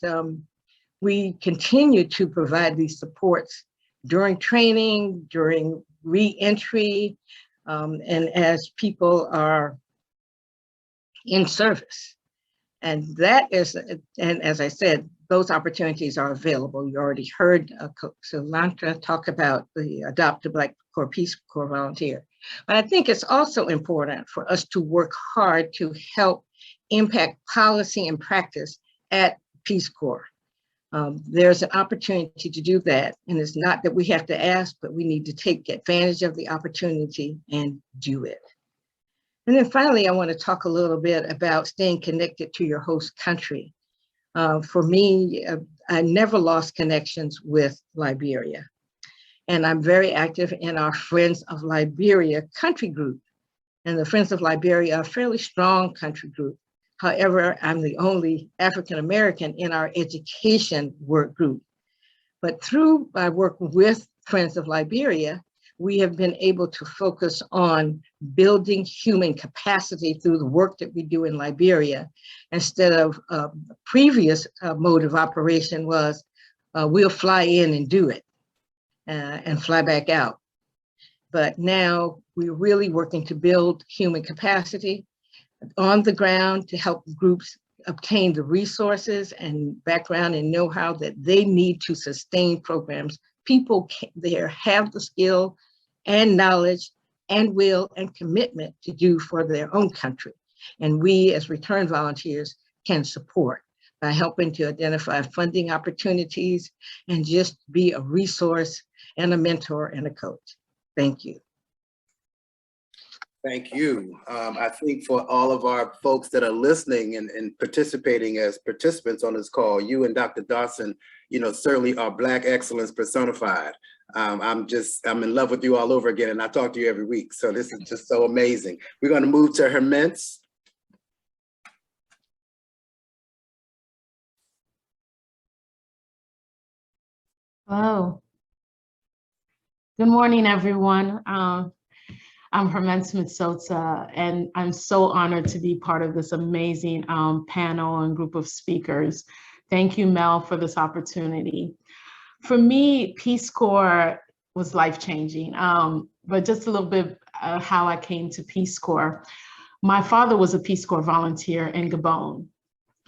we continue to provide these supports during training, during re-entry, and as people are in service. And that is, and as I said, those opportunities are available. You already heard Solantra talk about the Adopt a Black Corps Peace Corps volunteer. But I think it's also important for us to work hard to help impact policy and practice at Peace Corps. There's an opportunity to do that. And it's not that we have to ask, but we need to take advantage of the opportunity and do it. And then finally, I want to talk a little bit about staying connected to your host country. For me, I never lost connections with Liberia. And I'm very active in our Friends of Liberia country group. And the Friends of Liberia are a fairly strong country group. However, I'm the only African-American in our education work group. But through my work with Friends of Liberia, we have been able to focus on building human capacity through the work that we do in Liberia, instead of the previous mode of operation was we'll fly in and do it and fly back out. But now we're really working to build human capacity on the ground to help groups obtain the resources and background and know-how that they need to sustain programs. People there have the skill and knowledge and will and commitment to do for their own country. And we as return volunteers can support by helping to identify funding opportunities and just be a resource and a mentor and a coach. Thank you. Thank you. I think for all of our folks that are listening and participating as participants on this call, you and Dr. Dawson, you know, certainly are Black excellence personified. I'm in love with you all over again, and I talk to you every week. So this is just so amazing. We're going to move to Herman. Hello. Good morning, everyone. I'm Herman Sota, and I'm so honored to be part of this amazing panel and group of speakers. Thank you, Mel, for this opportunity. For me, Peace Corps was life-changing, but just a little bit how I came to Peace Corps. My father was a Peace Corps volunteer in Gabon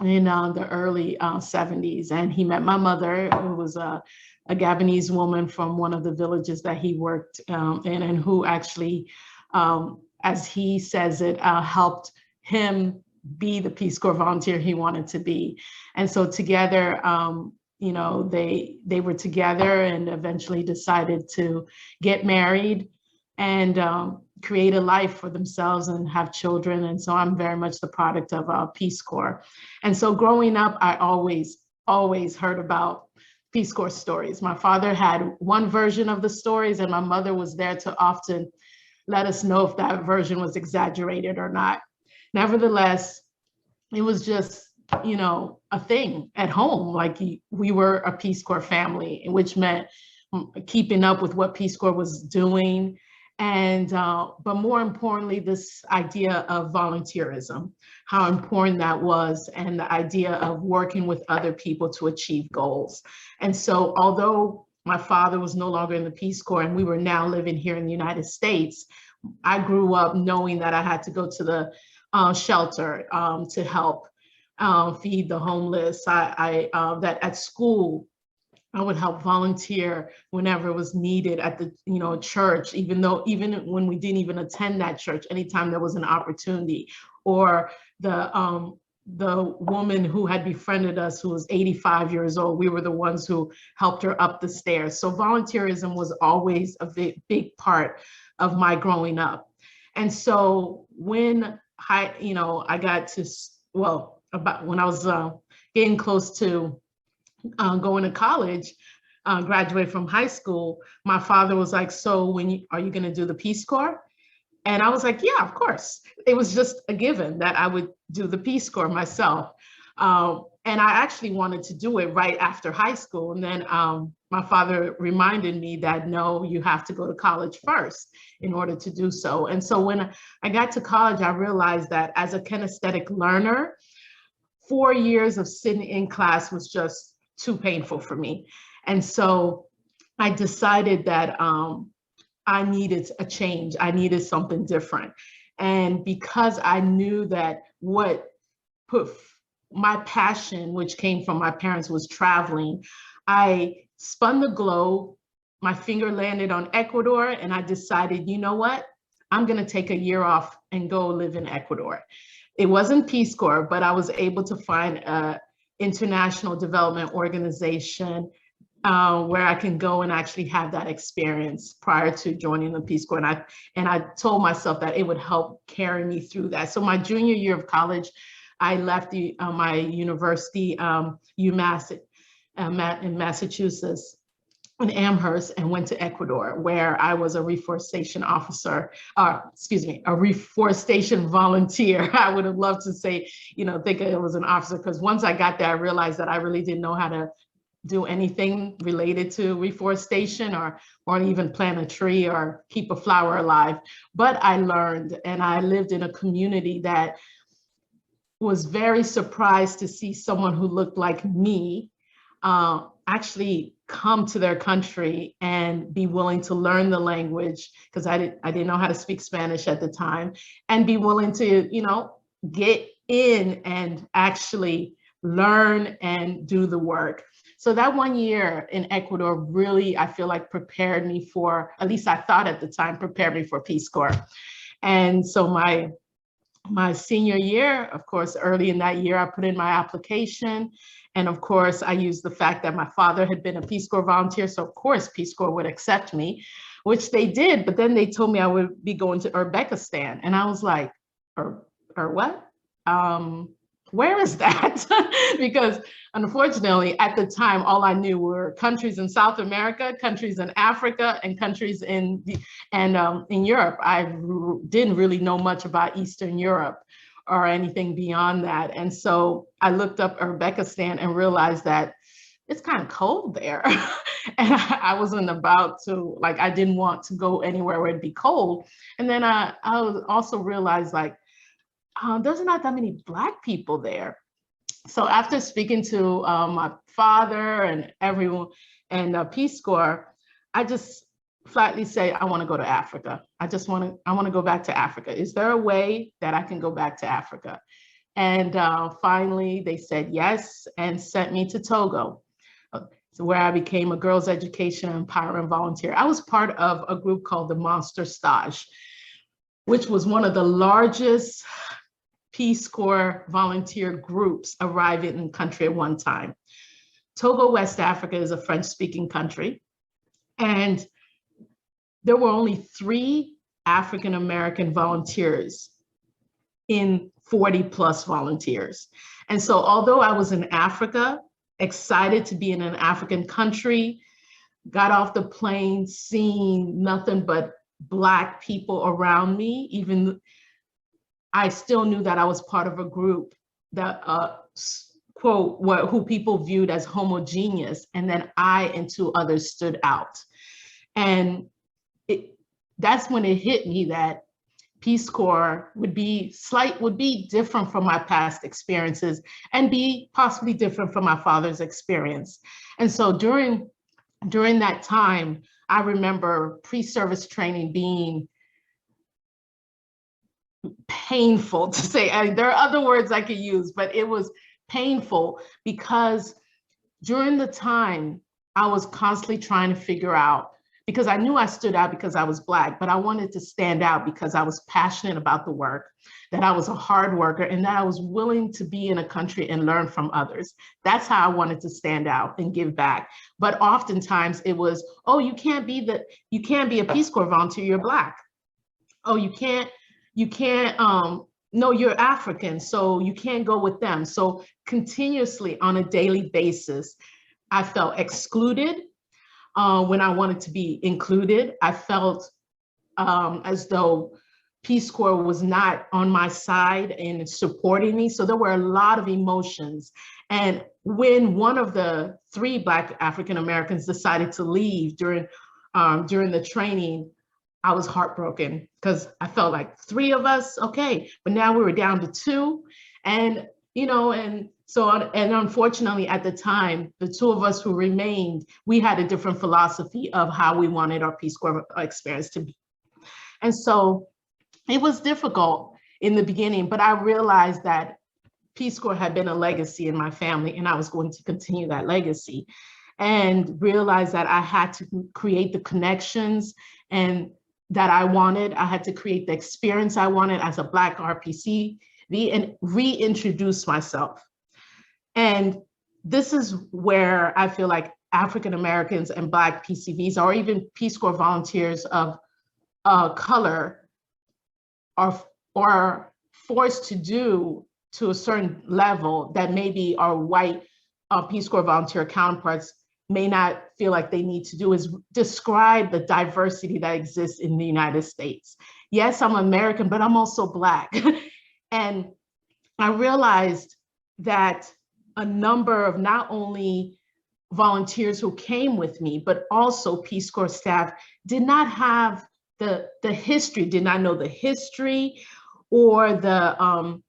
in the early 70s, and he met my mother, who was a Gabonese woman from one of the villages that he worked in, and who actually, as he says it, helped him be the Peace Corps volunteer he wanted to be. And so together, you know, they were together and eventually decided to get married. And create a life for themselves and have children. And so I'm very much the product of Peace Corps. And so growing up, I always heard about Peace Corps stories. My father had one version of the stories, and my mother was there to often let us know if that version was exaggerated or not. Nevertheless, it was just, a thing at home. Like we were a Peace Corps family, which meant keeping up with what Peace Corps was doing. And, but more importantly, this idea of volunteerism, how important that was, and the idea of working with other people to achieve goals. And so although my father was no longer in the Peace Corps and we were now living here in the United States, I grew up knowing that I had to go to the shelter to help feed the homeless. That at school, I would help volunteer whenever it was needed at the, church, even when we didn't even attend that church, anytime there was an opportunity. Or the woman who had befriended us, who was 85 years old, we were the ones who helped her up the stairs. So volunteerism was always a big part of my growing up. And so when I got to, about when I was getting close to going to college, graduate from high school, my father was like, so are you going to do the Peace Corps? And I was like, yeah, of course. It was just a given that I would do the Peace Corps myself. And I actually wanted to do it right after high school. And then my father reminded me that, no, you have to go to college first in order to do so. And so when I got to college, I realized that as a kinesthetic learner, 4 years of sitting in class was just too painful for me. And so I decided that I needed a change. I needed something different. And because I knew that what put my passion, which came from my parents, was traveling, I spun the globe, my finger landed on Ecuador, and I decided, you know what? I'm going to take a year off and go live in Ecuador. It wasn't Peace Corps, but I was able to find an international development organization where I can go and actually have that experience prior to joining the Peace Corps. And I told myself that it would help carry me through that. So my junior year of college, I left my university, UMass in Massachusetts, in Amherst, and went to Ecuador, where I was a reforestation officer, a reforestation volunteer. I would have loved to say, think it was an officer, because once I got there, I realized that I really didn't know how to do anything related to reforestation or even plant a tree or keep a flower alive. But I learned, and I lived in a community that was very surprised to see someone who looked like me actually come to their country and be willing to learn the language, because I didn't know how to speak Spanish at the time, and be willing to, get in and actually learn and do the work. So that 1 year in Ecuador really, I feel like, prepared me for, at least I thought at the time, prepared me for Peace Corps. And so my senior year, of course, early in that year, I put in my application. And of course, I used the fact that my father had been a Peace Corps volunteer. So of course, Peace Corps would accept me, which they did. But then they told me I would be going to Uzbekistan. And I was like, or what? Where is that? Because unfortunately, at the time, all I knew were countries in South America, countries in Africa, and countries in Europe. I didn't really know much about Eastern Europe or anything beyond that. And so I looked up Uzbekistan and realized that it's kind of cold there. And I wasn't about to, I didn't want to go anywhere where it'd be cold. And then I also realized, there's not that many Black people there. So after speaking to my father and everyone and Peace Corps, I just flatly say, I want to go to Africa. I want to go back to Africa. Is there a way that I can go back to Africa? And finally they said yes, and sent me to Togo, where I became a girls' education and empowerment volunteer. I was part of a group called the Monster Stage, which was one of the largest Peace Corps volunteer groups arriving in the country at one time. Togo, West Africa, is a French-speaking country. And there were only 3 African American volunteers in 40 plus volunteers. And so although I was in Africa, excited to be in an African country, got off the plane seeing nothing but Black people around me, even I still knew that I was part of a group that, quote, who people viewed as homogeneous, and then I and two others stood out. And that's when it hit me that Peace Corps would be different from my past experiences and be possibly different from my father's experience. And so during that time, I remember pre-service training being painful to say. There are other words I could use, but it was painful because during the time I was constantly trying to figure out, because I knew I stood out because I was Black, but I wanted to stand out because I was passionate about the work, that I was a hard worker, and that I was willing to be in a country and learn from others. That's how I wanted to stand out and give back. But oftentimes it was, oh, you can't be a Peace Corps volunteer, you're Black. Oh, you can't, no, you're African, so you can't go with them. So continuously on a daily basis, I felt excluded. When I wanted to be included, I felt as though Peace Corps was not on my side and supporting me. So there were a lot of emotions. And when one of the 3 Black African Americans decided to leave during the training, I was heartbroken because I felt like 3 of us, okay, but now we were down to 2. And, and unfortunately at the time, the 2 of us who remained, we had a different philosophy of how we wanted our Peace Corps experience to be. And so it was difficult in the beginning, but I realized that Peace Corps had been a legacy in my family and I was going to continue that legacy, and realized that I had to create the connections and that I wanted. I had to create the experience I wanted as a Black RPCV and reintroduce myself. And this is where I feel like African Americans and Black PCVs, or even Peace Corps volunteers of color, are forced to do to a certain level that maybe our white Peace Corps volunteer counterparts may not feel like they need to do, is describe the diversity that exists in the United States. Yes, I'm American, but I'm also Black. And I realized that a number of not only volunteers who came with me, but also Peace Corps staff did not have the history, did not know the history or the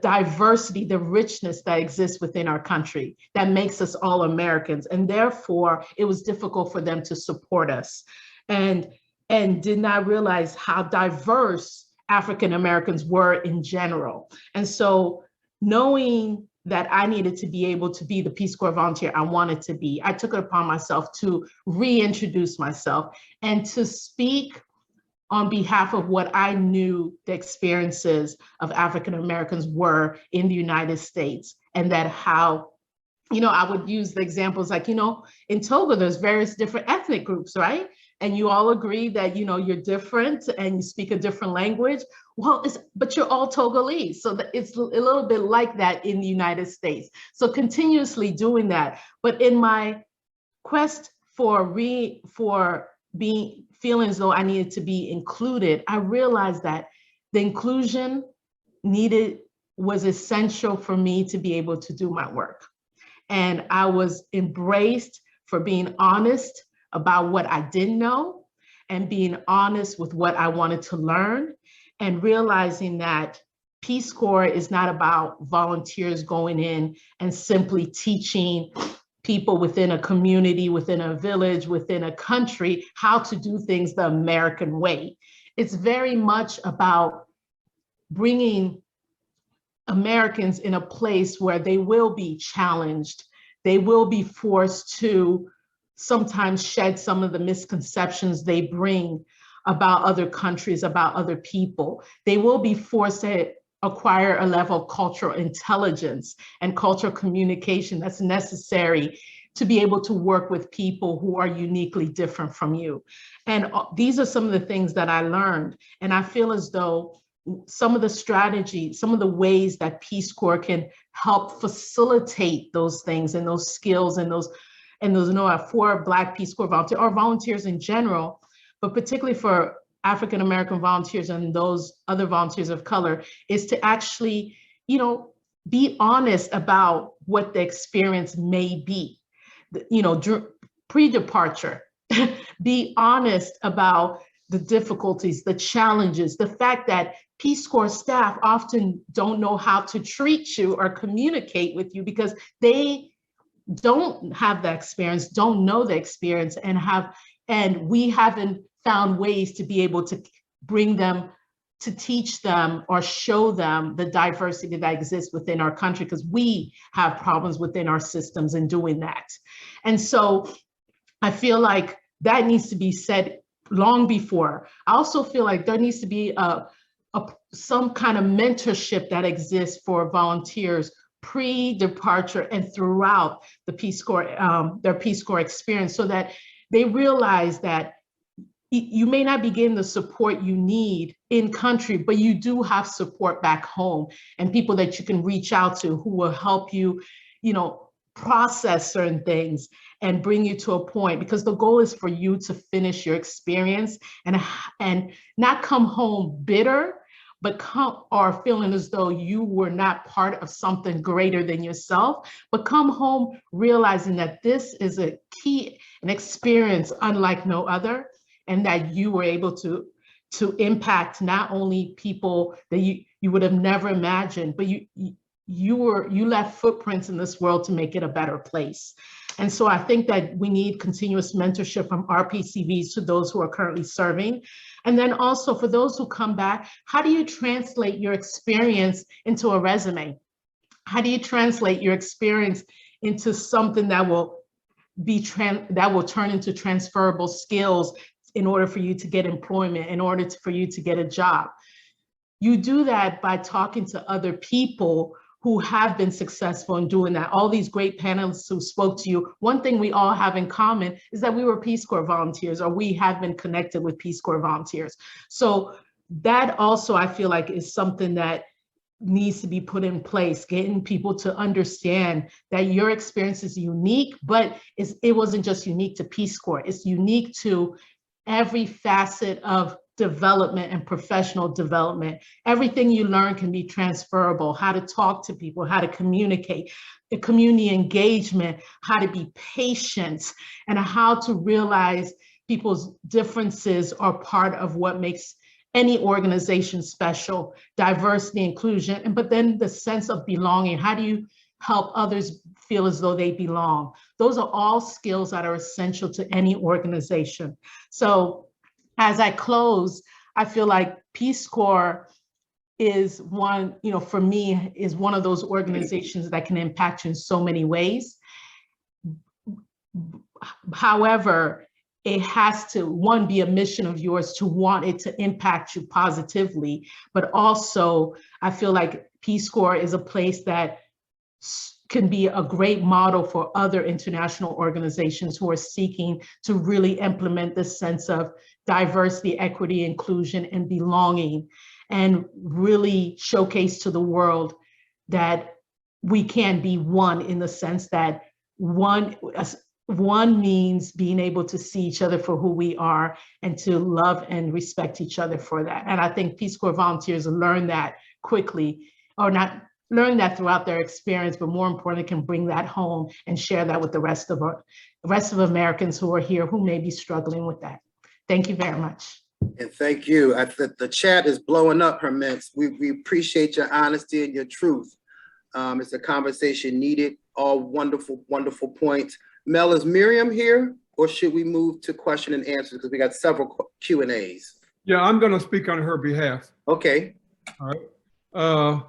diversity, the richness that exists within our country that makes us all Americans. And therefore it was difficult for them to support us, and did not realize how diverse African Americans were in general. And so knowing that I needed to be able to be the Peace Corps volunteer I wanted to be, I took it upon myself to reintroduce myself and to speak on behalf of what I knew the experiences of African Americans were in the United States, and that how, I would use the examples like, in Togo, there's various different ethnic groups, right? And you all agree that, you're different and you speak a different language. Well, but you're all Togolese. So it's a little bit like that in the United States. So continuously doing that. But in my quest for feeling as though I needed to be included, I realized that the inclusion was essential for me to be able to do my work. And I was embraced for being honest about what I didn't know and being honest with what I wanted to learn, and realizing that Peace Corps is not about volunteers going in and simply teaching people within a community, within a village, within a country, how to do things the American way. It's very much about bringing Americans in a place where they will be challenged. They will be forced to sometimes shed some of the misconceptions they bring about other countries, about other people. They will be forced to acquire a level of cultural intelligence and cultural communication that's necessary to be able to work with people who are uniquely different from you. And these are some of the things that I learned. And I feel as though some of the strategies, some of the ways that Peace Corps can help facilitate those things and those skills and those, for Black Peace Corps volunteers or volunteers in general, but particularly for African American volunteers and those other volunteers of color, is to actually, be honest about what the experience may be, pre-departure. Be honest about the difficulties, the challenges, the fact that Peace Corps staff often don't know how to treat you or communicate with you because they don't have the experience, don't know the experience, and we haven't found ways to be able to bring them, to teach them or show them the diversity that exists within our country, because we have problems within our systems in doing that. And so I feel like that needs to be said long before. I also feel like there needs to be some kind of mentorship that exists for volunteers pre-departure and throughout the Peace Corps, their Peace Corps experience, so that they realize that you may not be getting the support you need in country, but you do have support back home and people that you can reach out to who will help you, process certain things and bring you to a point, because the goal is for you to finish your experience and not come home bitter, but come or feeling as though you were not part of something greater than yourself, but come home realizing that this is an experience unlike no other, and that you were able to impact not only people that you would have never imagined, but you left footprints in this world to make it a better place. And so I think that we need continuous mentorship from RPCVs to those who are currently serving. And then also for those who come back, how do you translate your experience into a resume? How do you translate your experience into something that will turn into transferable skills in order for you to get employment, in order for you to get a job? You do that by talking to other people who have been successful in doing that. All these great panelists who spoke to you, one thing we all have in common is that we were Peace Corps volunteers, or we have been connected with Peace Corps volunteers. So that also, I feel like, is something that needs to be put in place, getting people to understand that your experience is unique, but it wasn't just unique to Peace Corps, it's unique to every facet of development and professional development. Everything you learn can be transferable: how to talk to people, how to communicate, the community engagement, how to be patient, and how to realize people's differences are part of what makes any organization special. Diversity, inclusion, but then the sense of belonging. How do you help others feel as though they belong? Those are all skills that are essential to any organization. So as I close, I feel like Peace Corps is one, for me, is one of those organizations that can impact you in so many ways. However, it has to, one, be a mission of yours to want it to impact you positively, but also I feel like Peace Corps is a place that can be a great model for other international organizations who are seeking to really implement this sense of diversity, equity, inclusion, and belonging, and really showcase to the world that we can be one, in the sense that one means being able to see each other for who we are and to love and respect each other for that. And I think Peace Corps volunteers learn that quickly, or not learn that throughout their experience, but more importantly, can bring that home and share that with the rest of Americans who are here who may be struggling with that. Thank you very much. And thank you. The chat is blowing up, Herman. We appreciate your honesty and your truth. It's a conversation needed. All wonderful, wonderful points. Mel, is Miriam here, or should we move to question and answers? Because we got several Q&As. Yeah, I'm going to speak on her behalf. Okay. All right.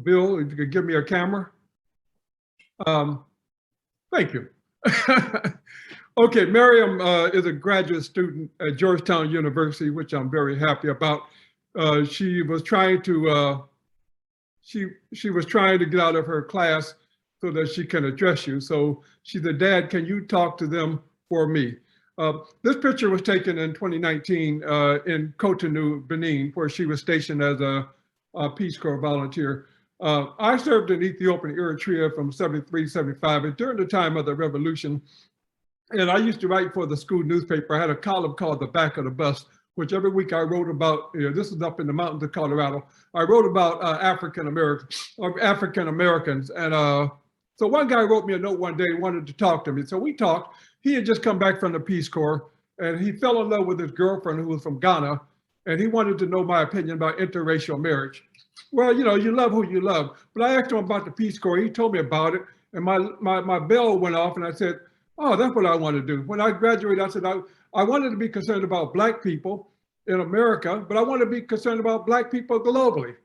Bill, if you could give me a camera. Thank you. Okay, Miriam is a graduate student at Georgetown University, which I'm very happy about. She was trying to get out of her class so that she can address you. So she said, Dad, can you talk to them for me? This picture was taken in 2019 in Cotonou, Benin, where she was stationed as a Peace Corps volunteer. I served in Ethiopia and Eritrea from 73, 75, and during the time of the revolution. And I used to write for the school newspaper. I had a column called The Back of the Bus, which every week I wrote about, this is up in the mountains of Colorado. I wrote about African Americans. And so one guy wrote me a note one day, wanted to talk to me. So we talked. He had just come back from the Peace Corps, and he fell in love with his girlfriend who was from Ghana. And he wanted to know my opinion about interracial marriage. Well, you love who you love. But I asked him about the Peace Corps. He told me about it. And my bell went off, and I said, oh, that's what I want to do. When I graduated, I said, I wanted to be concerned about Black people in America, but I want to be concerned about Black people globally.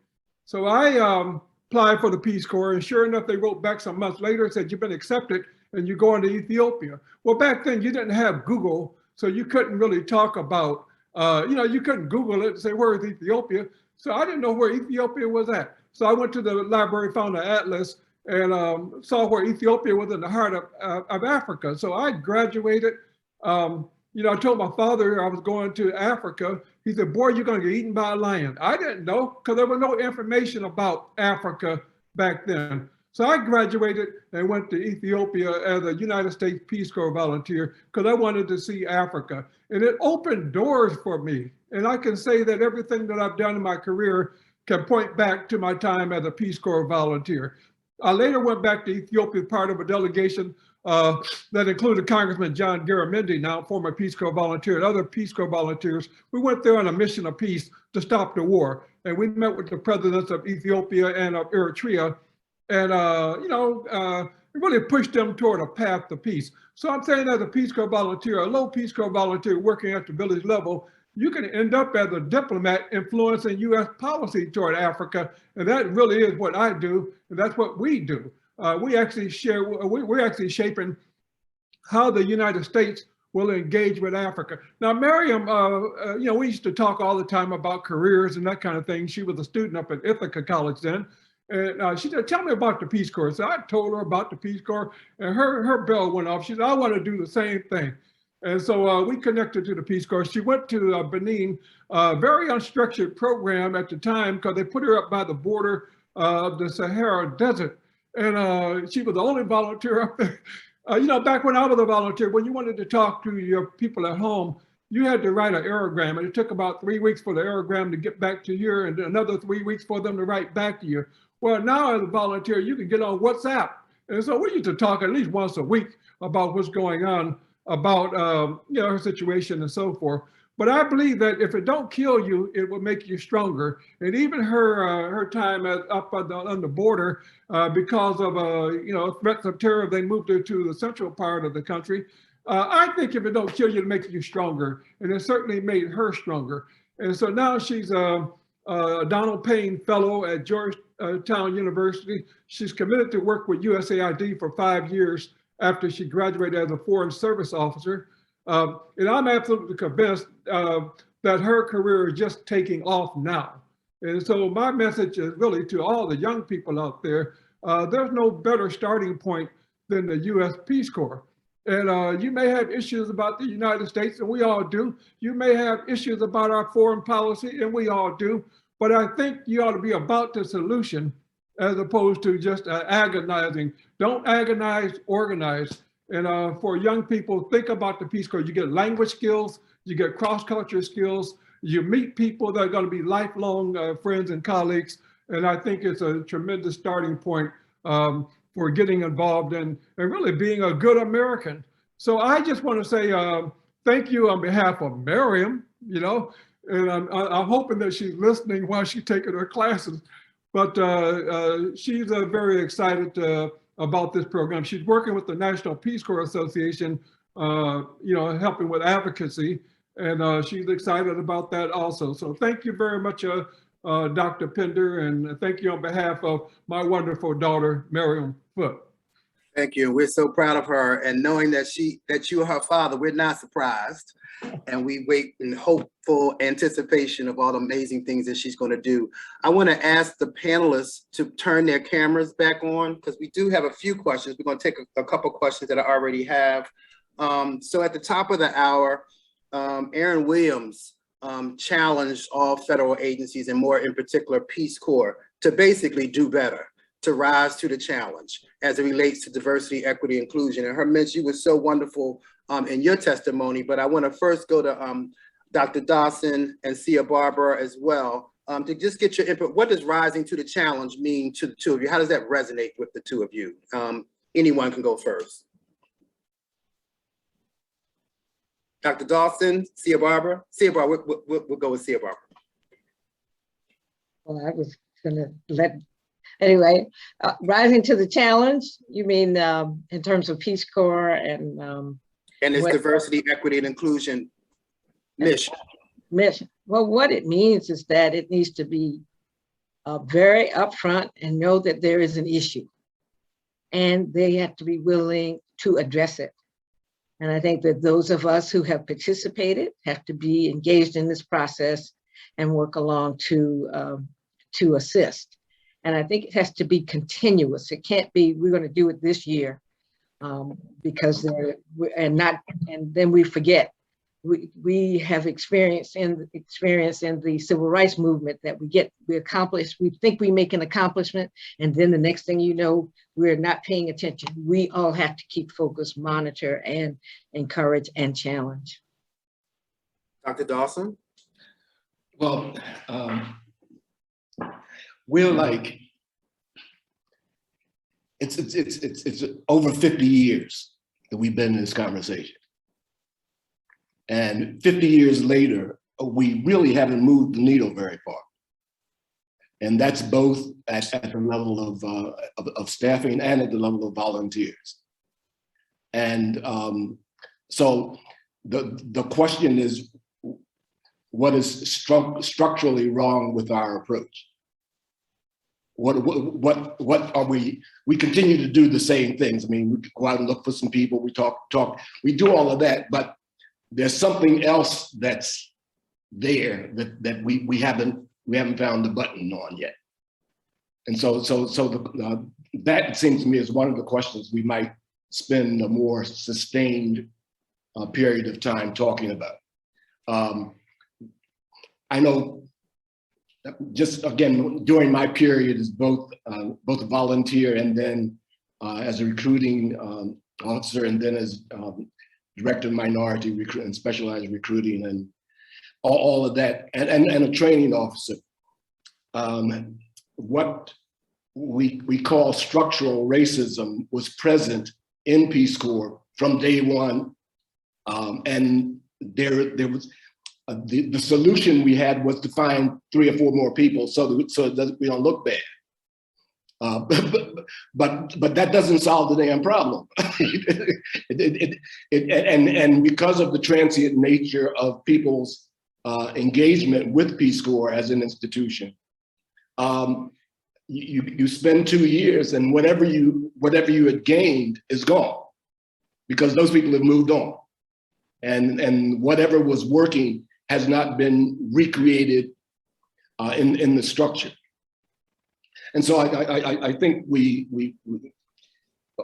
So I applied for the Peace Corps, and sure enough, they wrote back some months later and said, you've been accepted and you're going to Ethiopia. Well, back then you didn't have Google, so you couldn't really talk about, you couldn't Google it and say, where is Ethiopia? So I didn't know where Ethiopia was at. So I went to the library, found an atlas, and saw where Ethiopia was in the heart of Africa. So I graduated. I told my father I was going to Africa. He said, boy, you're going to get eaten by a lion. I didn't know, because there was no information about Africa back then. So I graduated and went to Ethiopia as a United States Peace Corps volunteer because I wanted to see Africa. And it opened doors for me. And I can say that everything that I've done in my career can point back to my time as a Peace Corps volunteer. I later went back to Ethiopia, part of a delegation that included Congressman John Garamendi, now former Peace Corps volunteer, and other Peace Corps volunteers. We went there on a mission of peace to stop the war. And we met with the presidents of Ethiopia and of Eritrea, and really pushed them toward a path to peace. So I'm saying as a Peace Corps volunteer, a low Peace Corps volunteer working at the village level, you can end up as a diplomat influencing U.S. policy toward Africa. And that really is what I do. And that's what we do. We're actually shaping how the United States will engage with Africa. Now, Miriam, we used to talk all the time about careers and that kind of thing. She was a student up at Ithaca College then. And she said, tell me about the Peace Corps. So I told her about the Peace Corps, and her bell went off. She said, I want to do the same thing. And so we connected to the Peace Corps. She went to Benin, very unstructured program at the time because they put her up by the border of the Sahara Desert. And she was the only volunteer up there. Back when I was a volunteer, when you wanted to talk to your people at home, you had to write an aerogram, and it took about 3 weeks for the aerogram to get back to you and another 3 weeks for them to write back to you. Well, now as a volunteer, you can get on WhatsApp. And so we used to talk at least once a week about what's going on, about her situation and so forth. But I believe that if it don't kill you, it will make you stronger. And even her time up on the border, because of threats of terror, they moved her to the central part of the country. I think if it don't kill you, it makes you stronger. And it certainly made her stronger. And so now she's a Donald Payne Fellow at Georgetown University. She's committed to work with USAID for 5 years after she graduated as a Foreign Service Officer. And I'm absolutely convinced that her career is just taking off now. And so my message is really to all the young people out there, there's no better starting point than the U.S. Peace Corps. And you may have issues about the United States, and we all do. You may have issues about our foreign policy, and we all do. But I think you ought to be about the solution as opposed to just agonizing. Don't agonize, organize. And for young people, think about the Peace Corps. You get language skills, you get cross-cultural skills, you meet people that are going to be lifelong friends and colleagues. And I think it's a tremendous starting point for getting involved and really being a good American. So I just want to say thank you on behalf of Miriam, and I'm hoping that she's listening while she's taking her classes. But she's very excited about this program. She's working with the National Peace Corps Association, helping with advocacy, and she's excited about that also. So thank you very much, Dr. Pinder, and thank you on behalf of my wonderful daughter, Miriam Foote. Thank you. We're so proud of her, and knowing that you are her father, we're not surprised. And we wait in hopeful anticipation of all the amazing things that she's going to do. I want to ask the panelists to turn their cameras back on, because we do have a few questions. We're going to take a couple questions that I already have. So at the top of the hour, Aaron Williams challenged all federal agencies, and more in particular Peace Corps, to basically do better, to rise to the challenge as it relates to diversity, equity, inclusion. And Herman, you were so wonderful in your testimony, but I want to first go to Dr. Dawson and Sia Barbara as well, to just get your input. What does rising to the challenge mean to the two of you? How does that resonate with the two of you? Anyone can go first. Dr. Dawson, Sia Barbara. Sia Barbara, we'll go with Sia Barbara. Well, I was gonna anyway, rising to the challenge, you mean in terms of Peace Corps and its diversity, equity, and inclusion mission. Well, what it means is that it needs to be very upfront and know that there is an issue, and they have to be willing to address it. And I think that those of us who have participated have to be engaged in this process and work along to assist. And I think it has to be continuous. It can't be, we're going to do it this year, because then we forget. We have experience in the civil rights movement that we accomplish. We think we make an accomplishment, and then the next thing you know, we're not paying attention. We all have to keep focused, monitor, and encourage and challenge. Dr. Dawson? Well, we're like, it's over 50 years that we've been in this conversation. And 50 years later, we really haven't moved the needle very far. And that's both at the level of staffing and at the level of volunteers. And so the question is, what is structurally wrong with our approach? What are we continue to do the same things. I mean, we go out and look for some people, we talk, we do all of that, but there's something else that's there that we haven't found the button on yet. And so that seems to me is one of the questions we might spend a more sustained period of time talking about. I know, just again, during my period as both a volunteer and then as a recruiting officer, and then as director of minority recruit and specialized recruiting and all of that, and a training officer. What we call structural racism was present in Peace Corps from day one, and there was the solution we had was to find 3 or 4 more people so that we don't look bad. But that doesn't solve the damn problem. And because of the transient nature of people's engagement with Peace Corps as an institution, you spend 2 years and whatever you had gained is gone, because those people have moved on, and whatever was working has not been recreated in the structure. And so I think we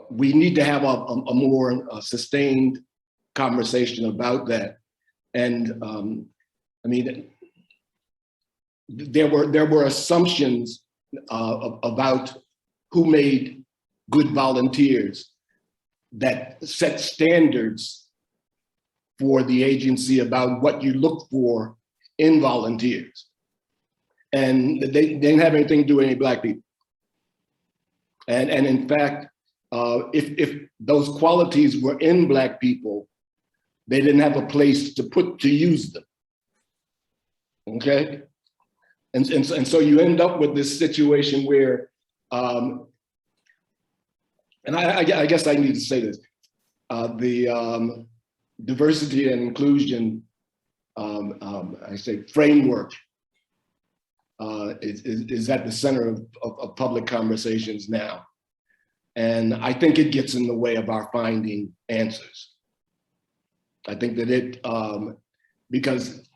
need to have a more sustained conversation about that. And I mean, there were assumptions about who made good volunteers that set standards for the agency about what you look for in volunteers. And they didn't have anything to do with any Black people. And in fact, if those qualities were in Black people, they didn't have a place to use them. Okay? And so you end up with this situation where, and I guess I need to say this, the diversity and inclusion, I say framework, is at the center of public conversations now. And I think it gets in the way of our finding answers. I think that because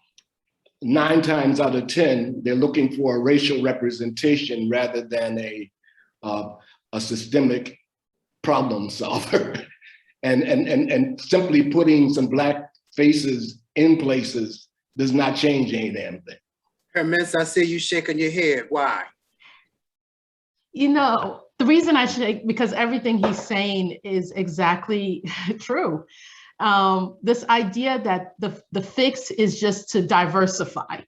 9 times out of 10, they're looking for a racial representation rather than a systemic problem solver. and simply putting some Black faces in places does not change any damn thing. Herman, I see you shaking your head. Why? You know, the reason I shake, because everything he's saying is exactly true. This idea that the fix is just to diversify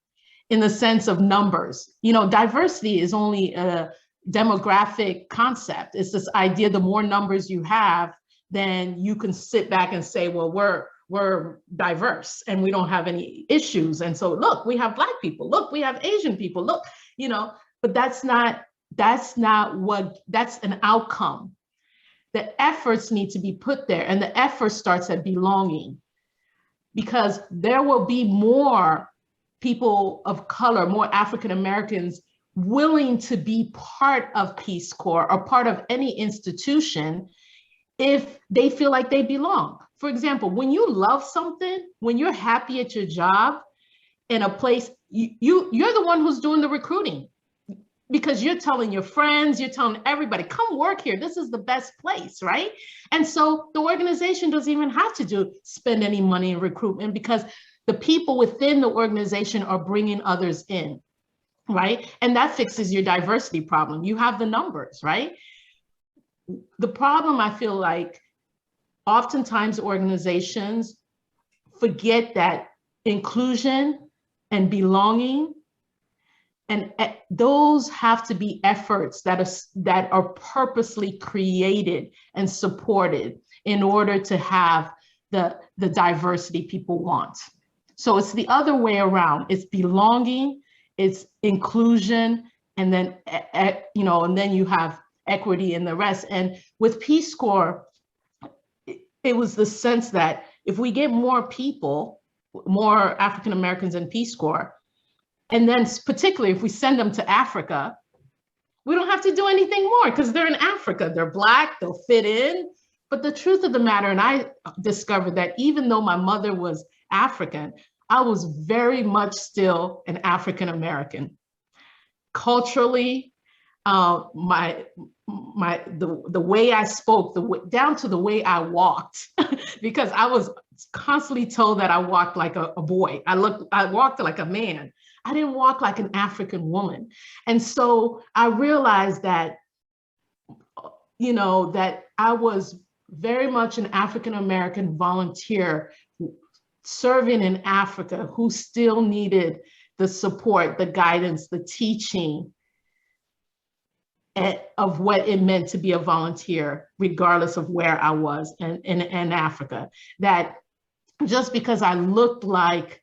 in the sense of numbers. You know, diversity is only a demographic concept. It's this idea, the more numbers you have, then you can sit back and say, well, we're diverse and we don't have any issues. And so look, we have Black people, look, we have Asian people, look, you know, but that's an outcome. The efforts need to be put there, and the effort starts at belonging, because there will be more people of color, more African Americans willing to be part of Peace Corps or part of any institution if they feel like they belong. For example, when you love something, when you're happy at your job in a place, you're the one who's doing the recruiting, because you're telling your friends, you're telling everybody, come work here. This is the best place, right? And so the organization doesn't even have to spend any money in recruitment, because the people within the organization are bringing others in, right? And that fixes your diversity problem. You have the numbers, right? The problem, I feel like, oftentimes organizations forget that inclusion and belonging, and those have to be efforts that are purposely created and supported in order to have the diversity people want. So it's the other way around. It's belonging, it's inclusion, and then and then you have equity and the rest. And with Peace Corps, it was the sense that if we get more people, more African Americans in Peace Corps, and then particularly if we send them to Africa, we don't have to do anything more, because they're in Africa, they're Black, they'll fit in. But the truth of the matter, and I discovered that even though my mother was African, I was very much still an African American. Culturally, the way I spoke, down to the way I walked, because I was constantly told that I walked like a boy. I walked like a man. I didn't walk like an African woman. And so I realized that, that I was very much an African American volunteer serving in Africa who still needed the support, the guidance, the teaching of what it meant to be a volunteer, regardless of where I was in Africa. That just because I looked like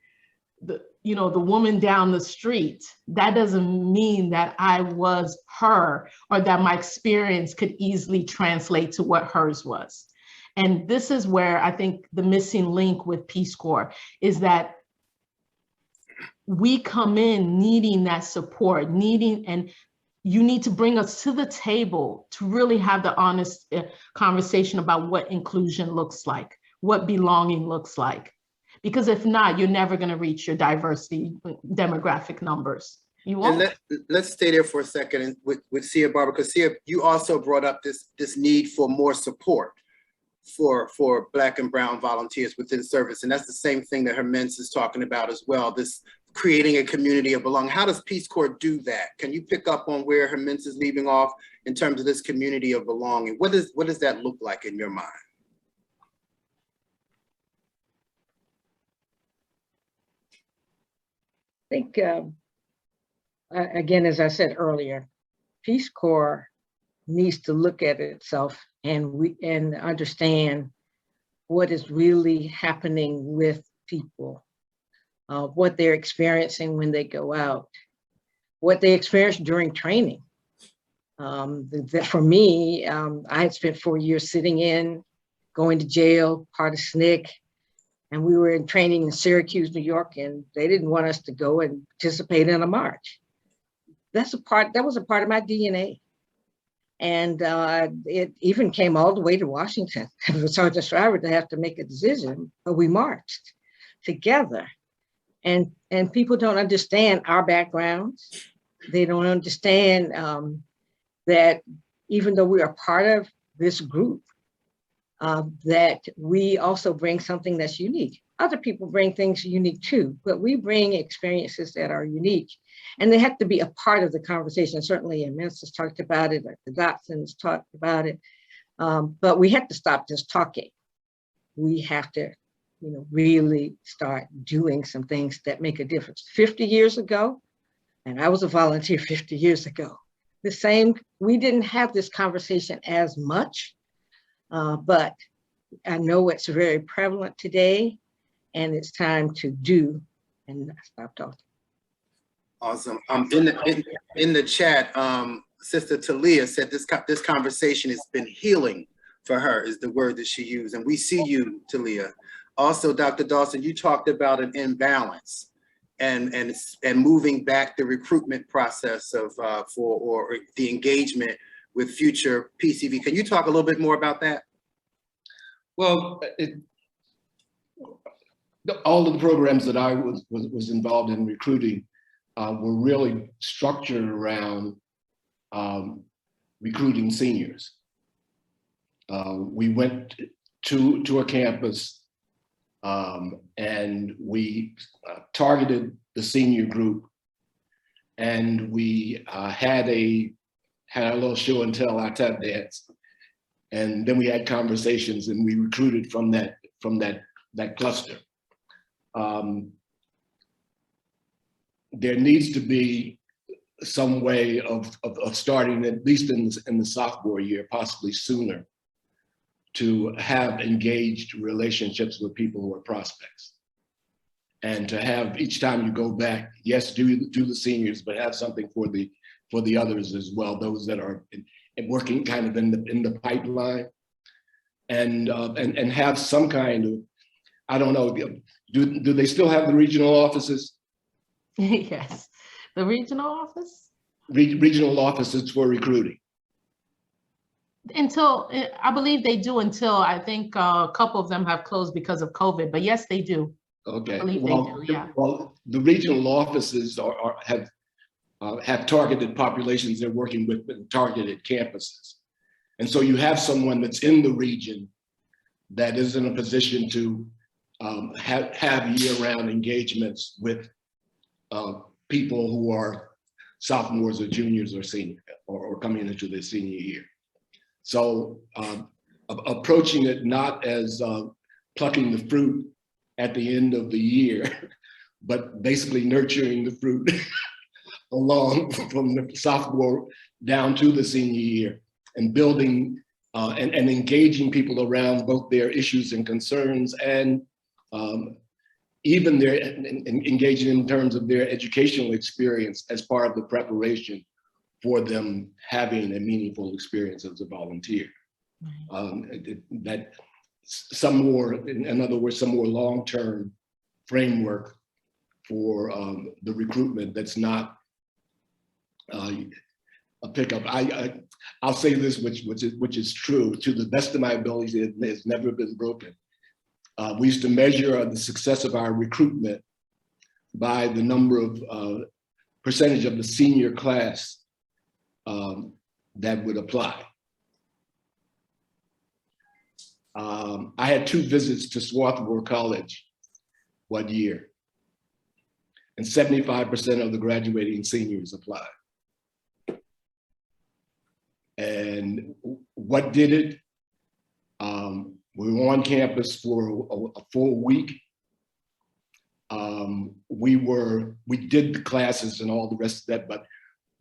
the woman down the street, that doesn't mean that I was her, or that my experience could easily translate to what hers was. And this is where I think the missing link with Peace Corps is that we come in needing that support, and you need to bring us to the table to really have the honest conversation about what inclusion looks like, what belonging looks like. Because if not, you're never going to reach your diversity demographic numbers. You won't. And let's stay there for a second with Sia Barbara, because Sia, you also brought up this need for more support for Black and Brown volunteers within service. And that's the same thing that Herman is talking about as well, this creating a community of belonging. How does Peace Corps do that? Can you pick up on where Herman is leaving off in terms of this community of belonging? What does that look like in your mind? I think, again, as I said earlier, Peace Corps needs to look at itself and understand what is really happening with people, what they're experiencing when they go out, what they experience during training. For me, I had spent 4 years sitting in, going to jail, part of SNCC, and we were in training in Syracuse, New York, and they didn't want us to go and participate in a march. That was a part of my DNA. And it even came all the way to Washington. It was Sergeant Shriver to have to make a decision, but we marched together. And people don't understand our backgrounds. They don't understand that even though we are part of this group, that we also bring something that's unique. Other people bring things unique too, but we bring experiences that are unique. And they have to be a part of the conversation. Certainly, Immense has talked about it, the Dotsons talked about it, but we have to stop just talking. We have to, really start doing some things that make a difference. 50 years ago, and I was a volunteer 50 years ago, we didn't have this conversation as much, but I know it's very prevalent today, and it's time to do and stop talking. Awesome. In the chat, Sister Talia said this conversation has been healing for her, is the word that she used, and we see you, Talia. Also, Dr. Dawson, you talked about an imbalance and moving back the recruitment process of or the engagement with future PCV. Can you talk a little bit more about that? Well, all of the programs that I was involved in recruiting were really structured around recruiting seniors. We went to a campus and we targeted the senior group, and we had a little show and tell, our tap dance, and then we had conversations, and we recruited from that cluster. There needs to be some way of starting, at least in the sophomore year, possibly sooner, to have engaged relationships with people who are prospects. And to have, each time you go back, yes, do the seniors, but have something for the others as well, those that are working kind of in the pipeline, and have some kind of, I don't know, do they still have the regional offices? Yes, the regional office? Regional offices for recruiting. Until, I believe they do until, I think a couple of them have closed because of COVID, but yes, they do. Okay. I believe they do, yeah. Well, the regional offices have targeted populations they're working with, targeted campuses. And so you have someone that's in the region that is in a position to have year-round engagements with people who are sophomores or juniors or senior, or coming into their senior year. So approaching it not as plucking the fruit at the end of the year, but basically nurturing the fruit along from the sophomore down to the senior year, and building and engaging people around both their issues and concerns, and even their engaging in terms of their educational experience as part of the preparation for them having a meaningful experience as a volunteer. That some more, in other words, some more long-term framework for the recruitment that's not a pickup. I'll say this, which is true. To the best of my ability, it has never been broken. We used to measure the success of our recruitment by the number of percentage of the senior class that would apply. I had 2 visits to Swarthmore College one year, and 75% of the graduating seniors applied. And what did it? We were on campus for a full week. We did the classes and all the rest of that, but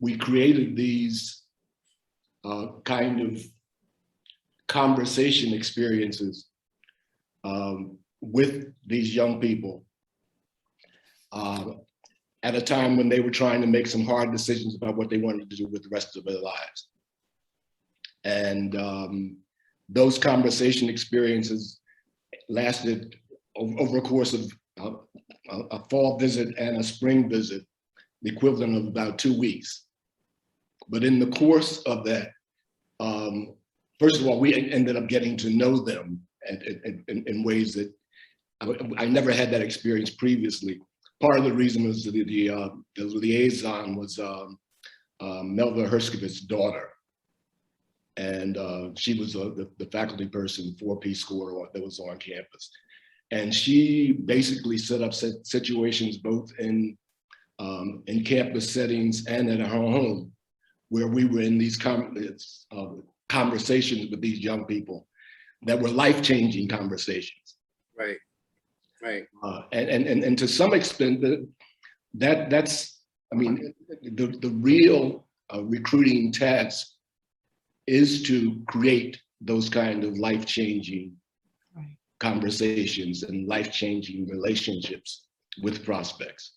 we created these kind of conversation experiences with these young people at a time when they were trying to make some hard decisions about what they wanted to do with the rest of their lives. And those conversation experiences lasted over a course of a fall visit and a spring visit, the equivalent of about 2 weeks. But in the course of that, first of all, we ended up getting to know them in ways that I never had that experience previously. Part of the reason was the liaison was Melva Herskovic's daughter. And she was the faculty person for Peace Corps that was on campus. And she basically set up situations both in campus settings and at her home, where we were in these conversations with these young people that were life-changing conversations. Right, right. And to some extent, that's, I mean, the real recruiting task is to create those kind of life-changing conversations and life-changing relationships with prospects.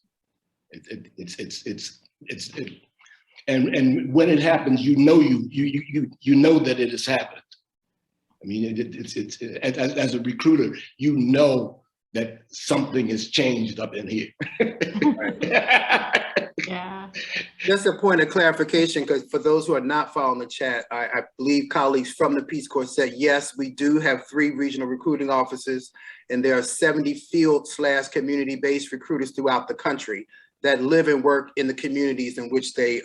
And when it happens, you know that it has happened. I mean, as a recruiter, you know that something has changed up in here. Yeah. Just a point of clarification, because for those who are not following the chat, I believe colleagues from the Peace Corps said, yes, we do have 3 regional recruiting offices, and there are 70 field/community-based recruiters throughout the country that live and work in the communities in which they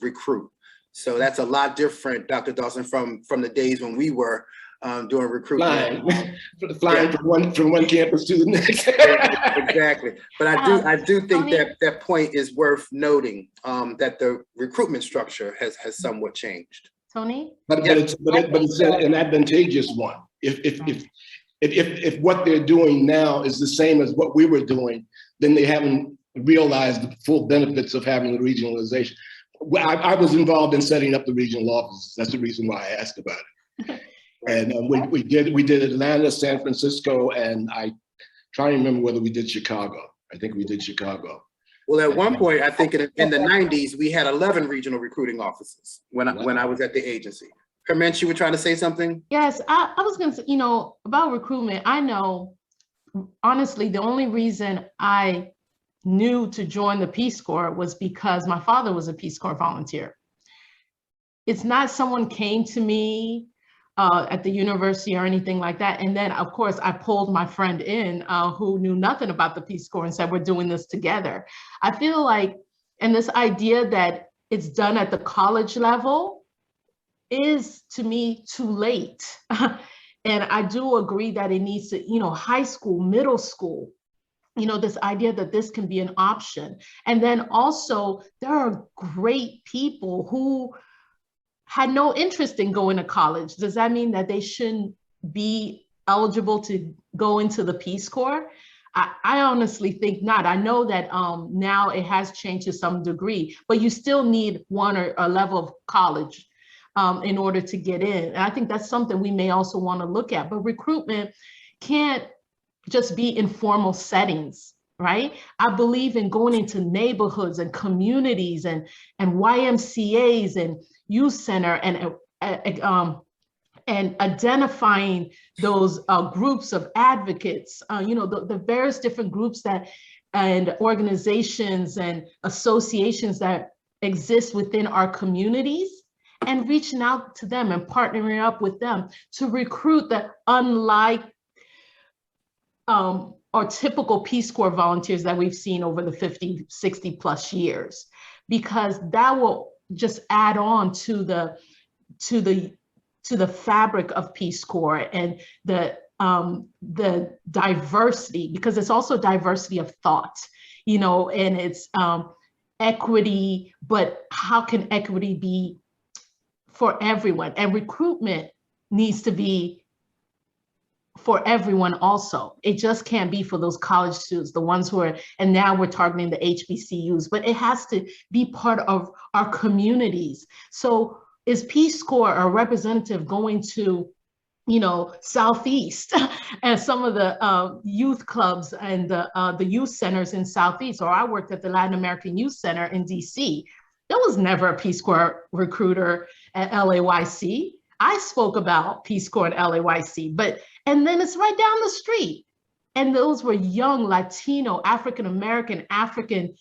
recruit. So that's a lot different, Dr. Dawson, from the days when we were doing recruitment. Flying from one campus to the next. Exactly. But I do think that point is worth noting, that the recruitment structure has somewhat changed. Tony? But it's an advantageous one. If what they're doing now is the same as what we were doing, then they haven't realized the full benefits of having the regionalization. I was involved in setting up the regional offices. That's the reason why I asked about it. And we did Atlanta, San Francisco, and I try to remember whether we did Chicago. I think we did Chicago. Well, at one point, I think in the 90s, we had 11 regional recruiting offices when I was at the agency. Herman, you were trying to say something? Yes, I was going to say, you know, about recruitment, I know, honestly, the only reason I knew to join the Peace Corps was because my father was a Peace Corps volunteer. It's not someone came to me at the university or anything like that. And then, of course, I pulled my friend in who knew nothing about the Peace Corps and said, we're doing this together. I feel like, and this idea that it's done at the college level is, to me, too late. And I do agree that it needs to, you know, high school, middle school, you know, this idea that this can be an option. And then also, there are great people who had no interest in going to college. Does that mean that they shouldn't be eligible to go into the Peace Corps? I honestly think not. I know that now it has changed to some degree, but you still need one or a level of college in order to get in. And I think that's something we may also want to look at. But recruitment can't just be informal settings, right? I believe in going into neighborhoods and communities and YMCAs and youth center and identifying those groups of advocates, you know, the various different groups that and organizations and associations that exist within our communities, and reaching out to them and partnering up with them to recruit the unlike or typical Peace Corps volunteers that we've seen over the 50, 60 plus years, because that will just add on to the fabric of Peace Corps and the diversity, because it's also diversity of thought, you know, and it's equity, but how can equity be for everyone? And recruitment needs to be for everyone also. It just can't be for those college students, the ones who are, and now we're targeting the HBCUs, but it has to be part of our communities. So is Peace Corps a representative going to, you know, Southeast and some of the youth clubs and the youth centers in Southeast? Or I worked at the Latin American Youth Center in DC. There was never a Peace Corps recruiter at LAYC. I spoke about Peace Corps at LAYC, and then it's right down the street. And those were young Latino, African-American, African,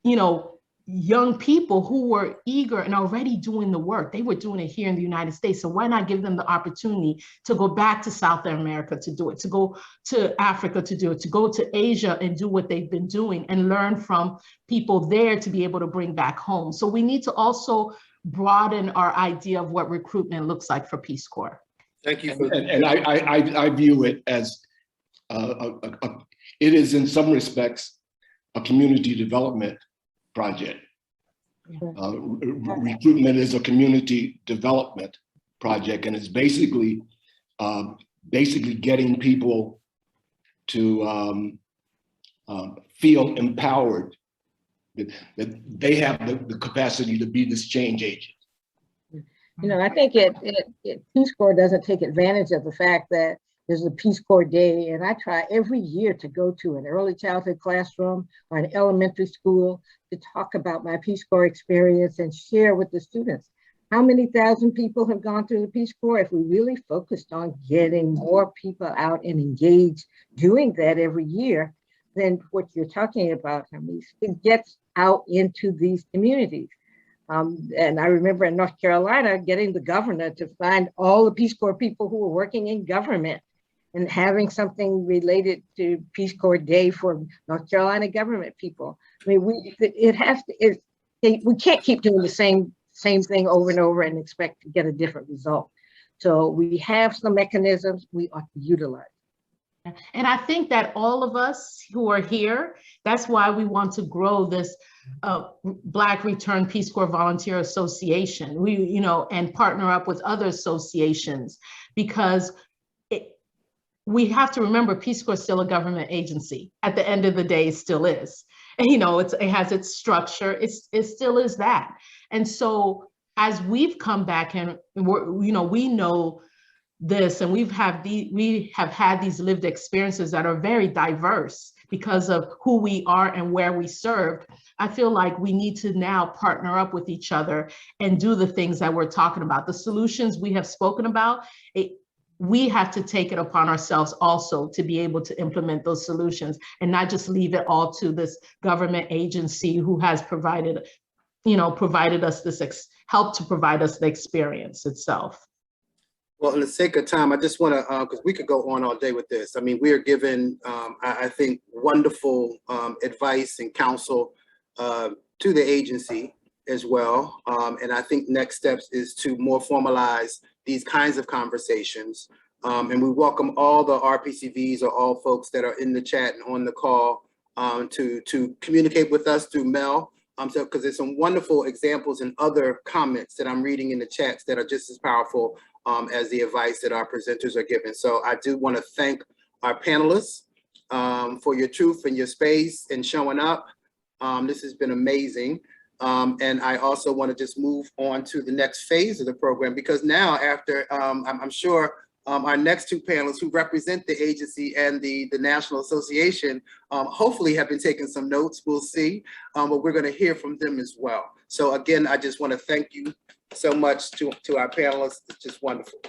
you know, young people who were eager and already doing the work. They were doing it here in the United States. So why not give them the opportunity to go back to South America to do it, to go to Africa to do it, to go to Asia and do what they've been doing and learn from people there to be able to bring back home. So we need to also broaden our idea of what recruitment looks like for Peace Corps. Thank you. And I view it as, it is in some respects a community development project. Recruitment is a community development project, and it's basically getting people to feel empowered, that they have the capacity to be this change agent. You know, I think Peace Corps doesn't take advantage of the fact that there's a Peace Corps Day, and I try every year to go to an early childhood classroom or an elementary school to talk about my Peace Corps experience and share with the students. How many thousand people have gone through the Peace Corps? If we really focused on getting more people out and engaged doing that every year, then what you're talking about, Hermes, it gets out into these communities. And I remember in North Carolina, getting the governor to find all the Peace Corps people who were working in government and having something related to Peace Corps Day for North Carolina government people. I mean, we can't keep doing the same thing over and over and expect to get a different result. So we have some mechanisms we ought to utilize. And I think that all of us who are here, that's why we want to grow this Black Return Peace Corps Volunteer Association, and partner up with other associations, because we have to remember Peace Corps is still a government agency. At the end of the day, it still is. And, it has its structure. It still is that. And so as we've come back and we know this, and we have had these lived experiences that are very diverse because of who we are and where we served. I feel like we need to now partner up with each other and do the things that we're talking about. The solutions we have spoken about, we have to take it upon ourselves also to be able to implement those solutions and not just leave it all to this government agency who has provided us this, helped to provide us the experience itself. Well, in the sake of time, I just want to, because we could go on all day with this. I mean, we are given, I think, wonderful advice and counsel to the agency as well. And I think next steps is to more formalize these kinds of conversations. And we welcome all the RPCVs or all folks that are in the chat and on the call to communicate with us through Mel. So, because there's some wonderful examples and other comments that I'm reading in the chats that are just as powerful as the advice that our presenters are giving. So I do want to thank our panelists for your truth and your space and showing up. This has been amazing. And I also want to just move on to the next phase of the program, because now after, I'm sure our next two panelists who represent the agency and the National Association hopefully have been taking some notes, we'll see, but we're going to hear from them as well. So again, I just want to thank you so much to our panelists. It's just wonderful.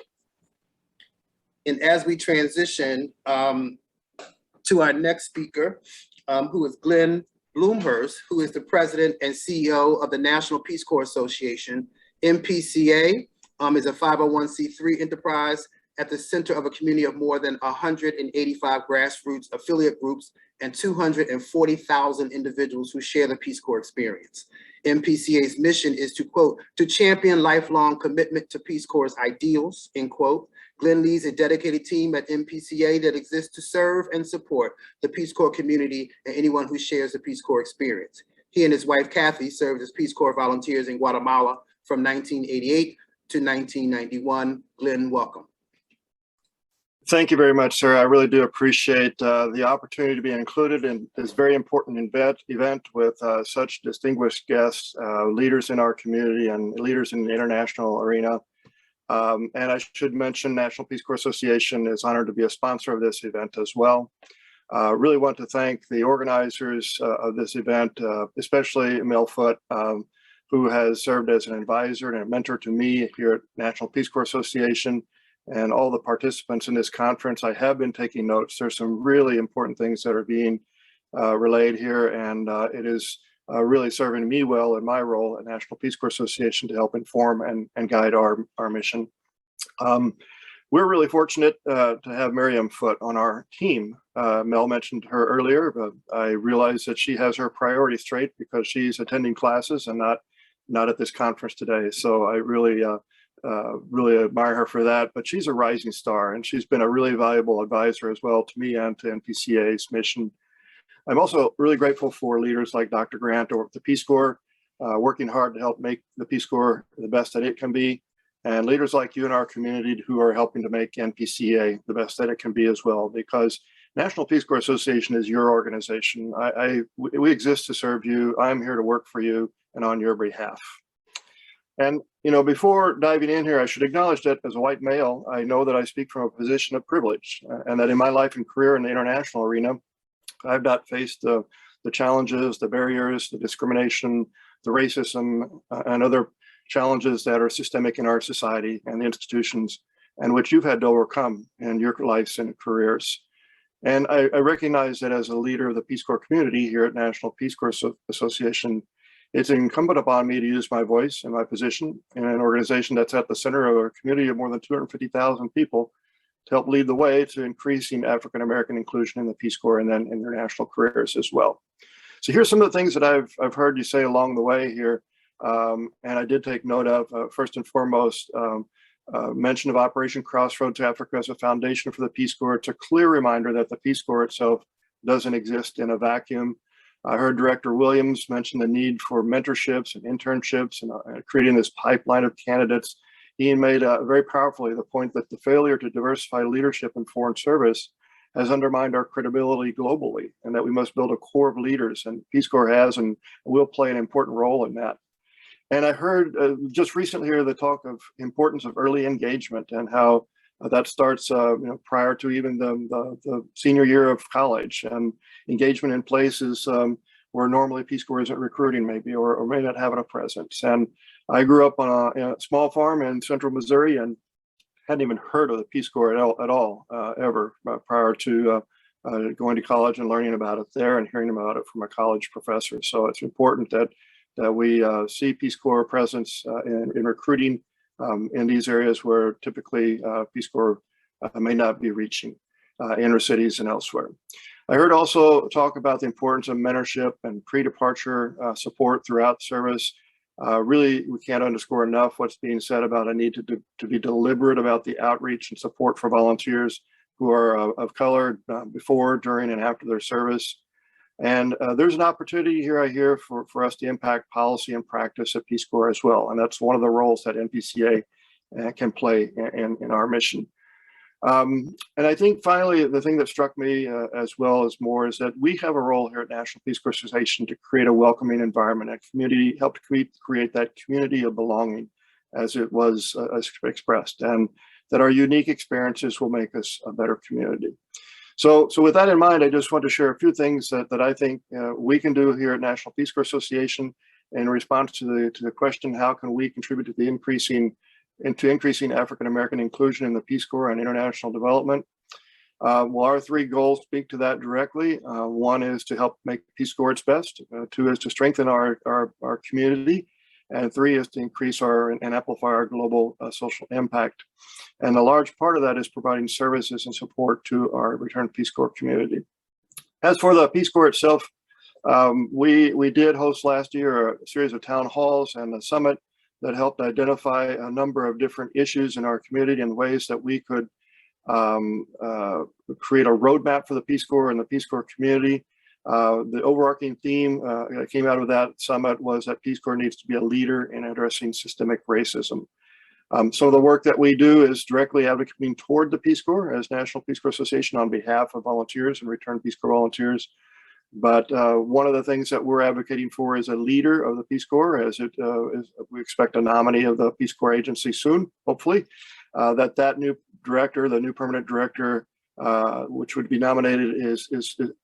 And as we transition to our next speaker, who is Glenn Blumhorst, who is the president and CEO of the National Peace Corps Association. NPCA is a 501c3 enterprise at the center of a community of more than 185 grassroots affiliate groups and 240,000 individuals who share the Peace Corps experience. NPCA's mission is to, quote, to champion lifelong commitment to Peace Corps' ideals, end quote. Glenn leads a dedicated team at NPCA that exists to serve and support the Peace Corps community and anyone who shares the Peace Corps experience. He and his wife, Kathy, served as Peace Corps volunteers in Guatemala from 1988 to 1991. Glenn, welcome. Thank you very much, sir. I really do appreciate the opportunity to be included in this very important event with such distinguished guests, leaders in our community and leaders in the international arena. And I should mention National Peace Corps Association is honored to be a sponsor of this event as well. Really want to thank the organizers of this event, especially Mel Foote, who has served as an advisor and a mentor to me here at National Peace Corps Association, and all the participants in this conference. I have been taking notes. There's some really important things that are being relayed here, and it is really serving me well in my role at National Peace Corps Association to help inform and guide our mission. We're really fortunate to have Miriam Foote on our team. Mel mentioned her earlier, but I realize that she has her priorities straight because she's attending classes and not at this conference today. So I really admire her for that. But she's a rising star, and she's been a really valuable advisor as well to me and to NPCA's mission. I'm also really grateful for leaders like Dr. Grant over at the Peace Corps, working hard to help make the Peace Corps the best that it can be, and leaders like you in our community who are helping to make NPCA the best that it can be as well, because National Peace Corps Association is your organization. We exist to serve you. I'm here to work for you and on your behalf. And, you know, before diving in here, I should acknowledge that as a white male, I know that I speak from a position of privilege, and that in my life and career in the international arena, I've not faced the challenges, the barriers, the discrimination, the racism, and other challenges that are systemic in our society and the institutions, and which you've had to overcome in your lives and careers. And I recognize that as a leader of the Peace Corps community here at National Peace Corps Association, it's incumbent upon me to use my voice and my position in an organization that's at the center of a community of more than 250,000 people to help lead the way to increasing African American inclusion in the Peace Corps and then in their national careers as well. So here's some of the things that I've heard you say along the way here. And I did take note of, first and foremost, mention of Operation Crossroads Africa as a foundation for the Peace Corps. It's a clear reminder that the Peace Corps itself doesn't exist in a vacuum. I heard Director Williams mention the need for mentorships and internships and creating this pipeline of candidates. He made very powerfully the point that the failure to diversify leadership in foreign service has undermined our credibility globally, and that we must build a core of leaders, and Peace Corps has and will play an important role in that. And I heard just recently here the talk of importance of early engagement and how that starts prior to even the senior year of college, and engagement in places where normally Peace Corps isn't recruiting maybe or may not have a presence. And I grew up on a small farm in central Missouri and hadn't even heard of the Peace Corps at all ever prior to going to college and learning about it there and hearing about it from a college professor. So it's important that we see Peace Corps presence in recruiting in these areas where typically Peace Corps may not be reaching, inner cities and elsewhere. I heard also talk about the importance of mentorship and pre-departure support throughout service. Really, we can't underscore enough what's being said about a need to be deliberate about the outreach and support for volunteers who are of color before, during, and after their service. And there's an opportunity here, I hear, for us to impact policy and practice at Peace Corps as well. And that's one of the roles that NPCA can play in our mission. And I think finally, the thing that struck me as well as more is that we have a role here at National Peace Corps Association to create a welcoming environment, a community, help to create that community of belonging as it was expressed, and that our unique experiences will make us a better community. So with that in mind, I just want to share a few things that I think we can do here at National Peace Corps Association in response to the question, how can we contribute to the increasing African American inclusion in the Peace Corps and international development? Well, our three goals speak to that directly. One is to help make Peace Corps its best. Two is to strengthen our community. And three is to increase and amplify our global social impact. And a large part of that is providing services and support to our returned Peace Corps community. As for the Peace Corps itself, we did host last year a series of town halls and a summit that helped identify a number of different issues in our community and ways that we could create a roadmap for the Peace Corps and the Peace Corps community. The overarching theme that came out of that summit was that Peace Corps needs to be a leader in addressing systemic racism. Some of the work that we do is directly advocating toward the Peace Corps as National Peace Corps Association on behalf of volunteers and returned Peace Corps volunteers. But one of the things that we're advocating for is a leader of the Peace Corps, as we expect a nominee of the Peace Corps agency soon, hopefully, that new director, the new permanent director, which would be nominated,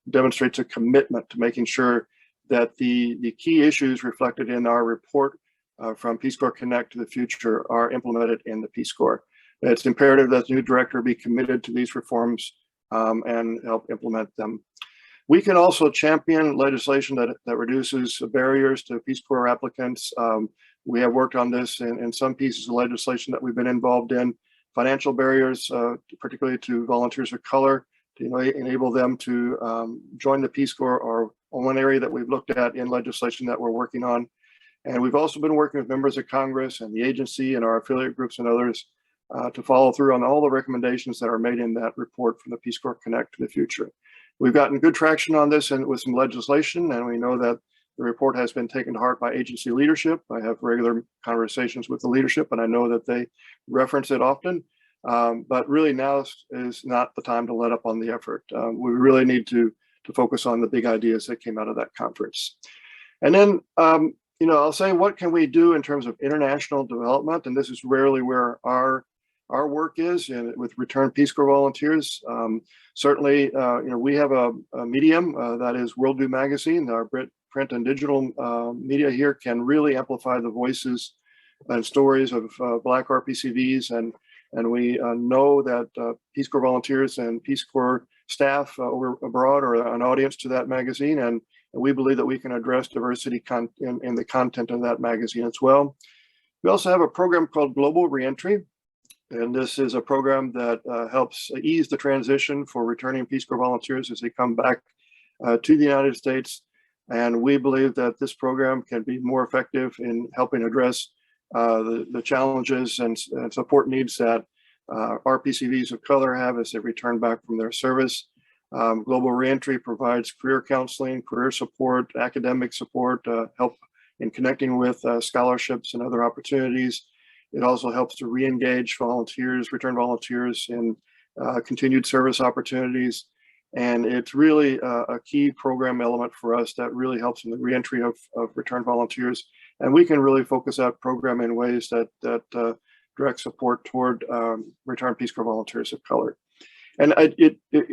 demonstrates a commitment to making sure that the key issues reflected in our report from Peace Corps Connect to the Future are implemented in the Peace Corps. It's imperative that the new director be committed to these reforms and help implement them. We can also champion legislation that reduces barriers to Peace Corps applicants. We have worked on this in some pieces of legislation that we've been involved in. Financial barriers, particularly to volunteers of color, to enable them to join the Peace Corps, are one area that we've looked at in legislation that we're working on. And we've also been working with members of Congress and the agency and our affiliate groups and others to follow through on all the recommendations that are made in that report from the Peace Corps Connect in the future. We've gotten good traction on this and with some legislation, and we know that the report has been taken to heart by agency leadership. I have regular conversations with the leadership, and I know that they reference it often. But really now is not the time to let up on the effort. We really need to focus on the big ideas that came out of that conference. And then, I'll say, what can we do in terms of international development? And this is rarely where our work is, and with returned Peace Corps volunteers. Certainly, we have a medium that is Worldview Magazine. Our print and digital media here can really amplify the voices and stories of Black RPCVs, and we know that Peace Corps volunteers and Peace Corps staff over abroad are an audience to that magazine, and we believe that we can address diversity in the content of that magazine as well. We also have a program called Global Reentry, and this is a program that helps ease the transition for returning Peace Corps volunteers as they come back to the United States. And we believe that this program can be more effective in helping address the challenges and support needs that RPCVs of color have as they return back from their service. Global Reentry provides career counseling, career support, academic support, help in connecting with scholarships and other opportunities. It also helps to re-engage volunteers, return volunteers in continued service opportunities. And it's really a key program element for us that really helps in the reentry of return volunteers. And we can really focus that program in ways that direct support toward return Peace Corps volunteers of color. And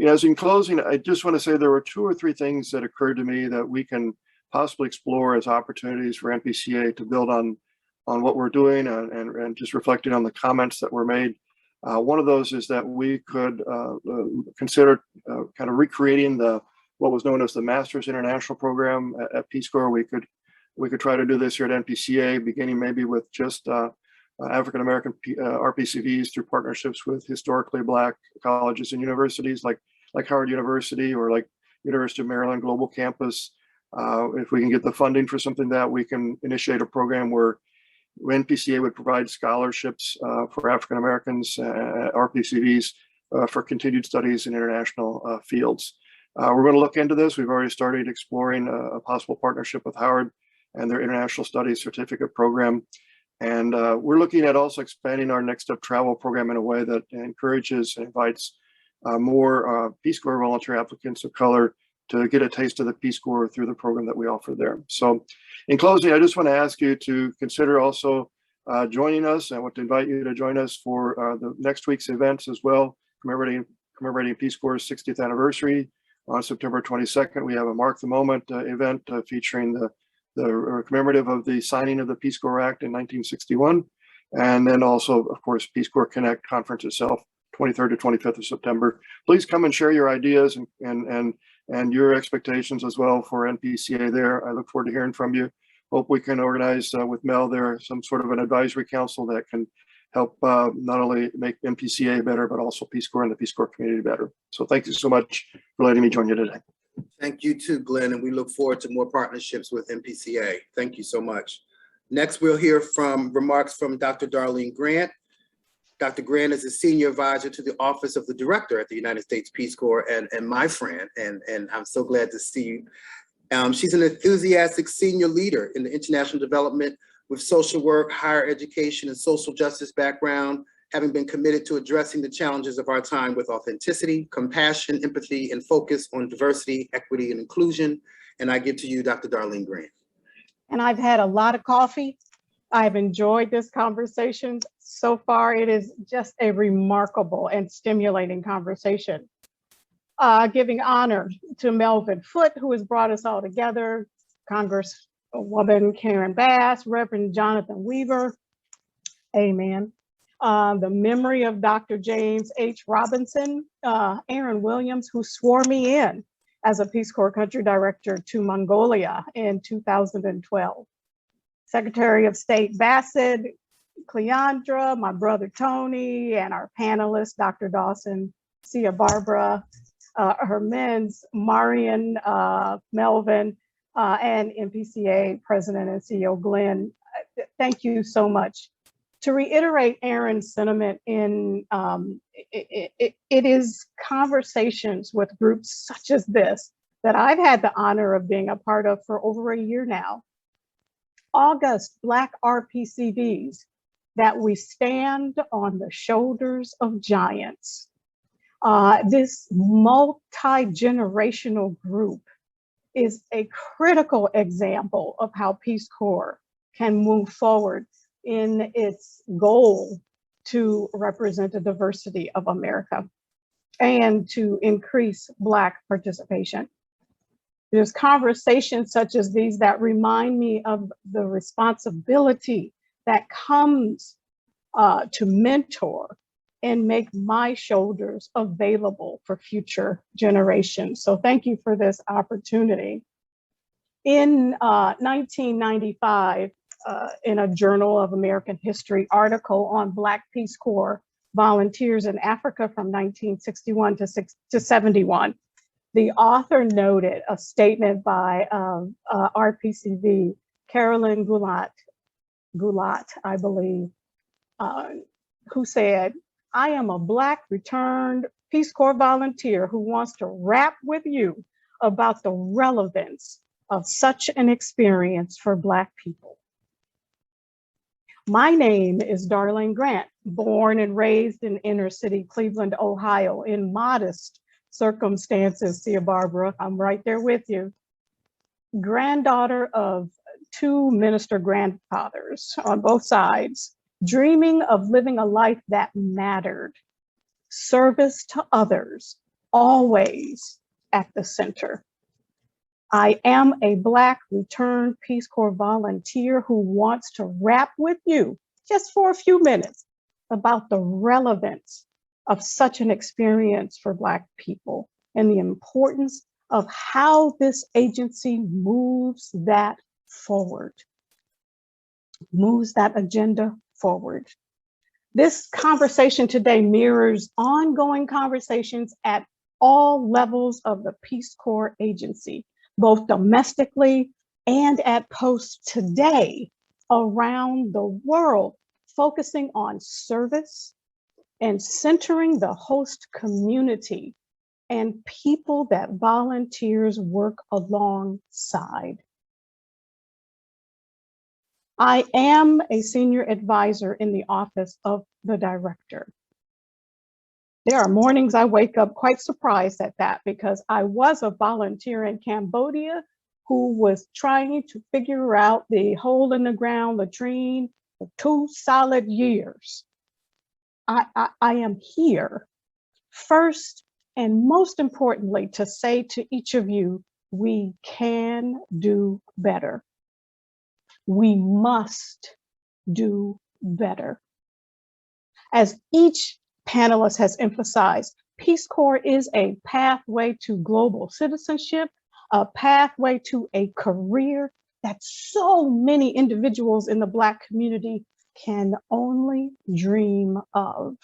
as in closing, I just want to say there were 2 or 3 things that occurred to me that we can possibly explore as opportunities for NPCA to build on what we're doing and just reflecting on the comments that were made. One of those is that we could consider kind of recreating what was known as the Masters International Program at Peace Corps. We could try to do this here at NPCA, beginning maybe with just African American RPCVs through partnerships with historically Black colleges and universities like Howard University or like University of Maryland Global Campus. If we can get the funding for something that we can initiate a program where NPCA would provide scholarships for African Americans, RPCVs, for continued studies in international fields. We're going to look into this. We've already started exploring a possible partnership with Howard and their International Studies Certificate Program. And we're looking at also expanding our Next Step Travel program in a way that encourages and invites more Peace Corps volunteer applicants of color to get a taste of the Peace Corps through the program that we offer there. So in closing, I just want to ask you to consider also joining us. I want to invite you to join us for the next week's events as well, commemorating Peace Corps' 60th anniversary. On September 22nd, we have a Mark the Moment event featuring the commemorative of the signing of the Peace Corps Act in 1961. And then also, of course, Peace Corps Connect conference itself, 23rd to 25th of September. Please come and share your ideas and your expectations as well for NPCA there. I look forward to hearing from you. Hope we can organize with Mel there some sort of an advisory council that can help not only make NPCA better, but also Peace Corps and the Peace Corps community better. So thank you so much for letting me join you today. Thank you too, Glenn, and we look forward to more partnerships with NPCA. Thank you so much. Next, we'll hear from remarks from Dr. Darlene Grant. Dr. Grant is a senior advisor to the Office of the Director at the United States Peace Corps and my friend, and I'm so glad to see you. She's an enthusiastic senior leader in the international development with social work, higher education, and social justice background, having been committed to addressing the challenges of our time with authenticity, compassion, empathy, and focus on diversity, equity, and inclusion. And I give to you, Dr. Darlene Grant. And I've had a lot of coffee. I've enjoyed this conversation. So far, it is just a remarkable and stimulating conversation. Giving honor to Melvin Foote, who has brought us all together, Congresswoman Karen Bass, Reverend Jonathan Weaver, amen. The memory of Dr. James H. Robinson, Aaron Williams, who swore me in as a Peace Corps Country Director to Mongolia in 2012. Secretary of State Bassett, Cleandra, my brother Tony, and our panelists, Dr. Dawson, Sia Barbara, Herman, Marion, Melvin, and MPCA President and CEO Glenn. Thank you so much. To reiterate Aaron's sentiment, it is conversations with groups such as this that I've had the honor of being a part of for over a year now. August Black RPCVs, that we stand on the shoulders of giants. This multi-generational group is a critical example of how Peace Corps can move forward in its goal to represent the diversity of America and to increase Black participation. There's conversations such as these that remind me of the responsibility that comes to mentor and make my shoulders available for future generations. So thank you for this opportunity. In 1995, in a Journal of American History article on Black Peace Corps volunteers in Africa from 1961 to 71, the author noted a statement by RPCV Carolyn Goulat, I believe, who said, "I am a Black returned Peace Corps volunteer who wants to rap with you about the relevance of such an experience for Black people." My name is Darlene Grant, born and raised in inner city Cleveland, Ohio, in modest circumstances. Sia Barbara, I'm right there with you. Granddaughter of two minister grandfathers on both sides, dreaming of living a life that mattered. Service to others, always at the center. I am a Black returned Peace Corps volunteer who wants to rap with you just for a few minutes about the relevance of such an experience for Black people and the importance of how this agency moves that forward, moves that agenda forward. This conversation today mirrors ongoing conversations at all levels of the Peace Corps agency, both domestically and at posts today around the world, focusing on service and centering the host community and people that volunteers work alongside. I am a senior advisor in the office of the director. There are mornings I wake up quite surprised at that, because I was a volunteer in Cambodia who was trying to figure out the hole in the ground latrine for 2 solid years. I am here first and most importantly to say to each of you, we can do better. We must do better. As each panelist has emphasized, Peace Corps is a pathway to global citizenship, a pathway to a career that so many individuals in the Black community can only dream of.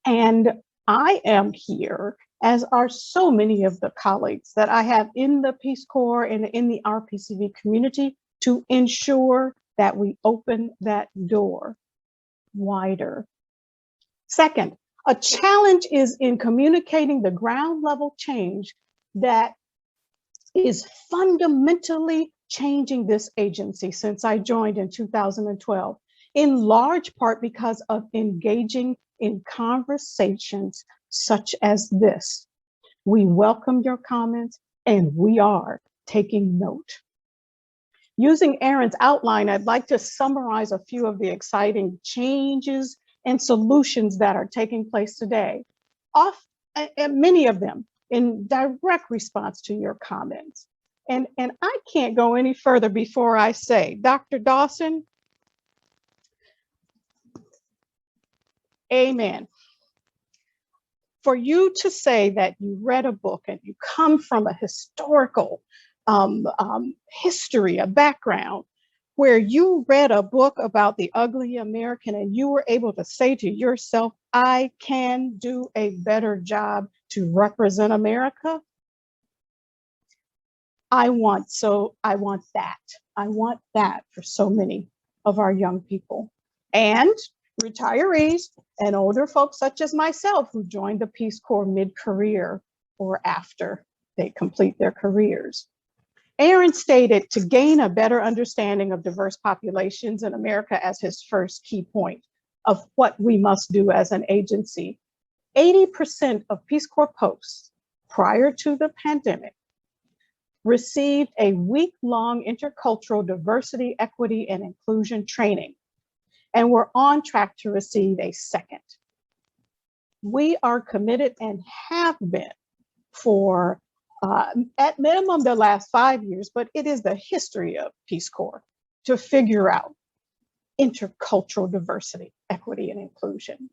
And I am here, as are so many of the colleagues that I have in the Peace Corps and in the RPCV community, to ensure that we open that door wider. Second, a challenge is in communicating the ground level change that is fundamentally changing this agency since I joined in 2012, in large part because of engaging in conversations such as this. We welcome your comments and we are taking note. Using Aaron's outline, I'd like to summarize a few of the exciting changes and solutions that are taking place today, many of them in direct response to your comments. And I can't go any further before I say, Dr. Dawson, amen. for you to say that you read a book and you come from a historical history, a background, where you read a book about the ugly American and you were able to say to yourself, I can do a better job to represent America. I want that. I want that for so many of our young people and retirees and older folks such as myself who joined the Peace Corps mid-career or after they complete their careers. Aaron stated to gain a better understanding of diverse populations in America as his first key point of what we must do as an agency. 80% of Peace Corps posts prior to the pandemic received a week-long intercultural diversity, equity, and inclusion training, and we're on track to receive a second. We are committed and have been for at minimum the last 5 years, but it is the history of Peace Corps to figure out intercultural diversity, equity, and inclusion.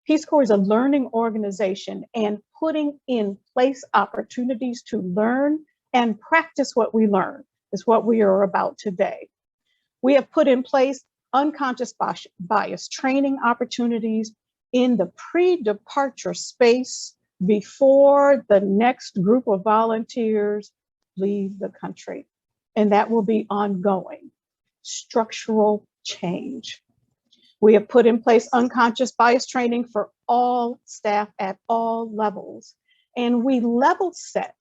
Peace Corps is a learning organization, and putting in place opportunities to learn and practice what we learn is what we are about today. We have put in place unconscious bias training opportunities in the pre-departure space before the next group of volunteers leave the country. And that will be ongoing, structural change. We have put in place unconscious bias training for all staff at all levels. And we level set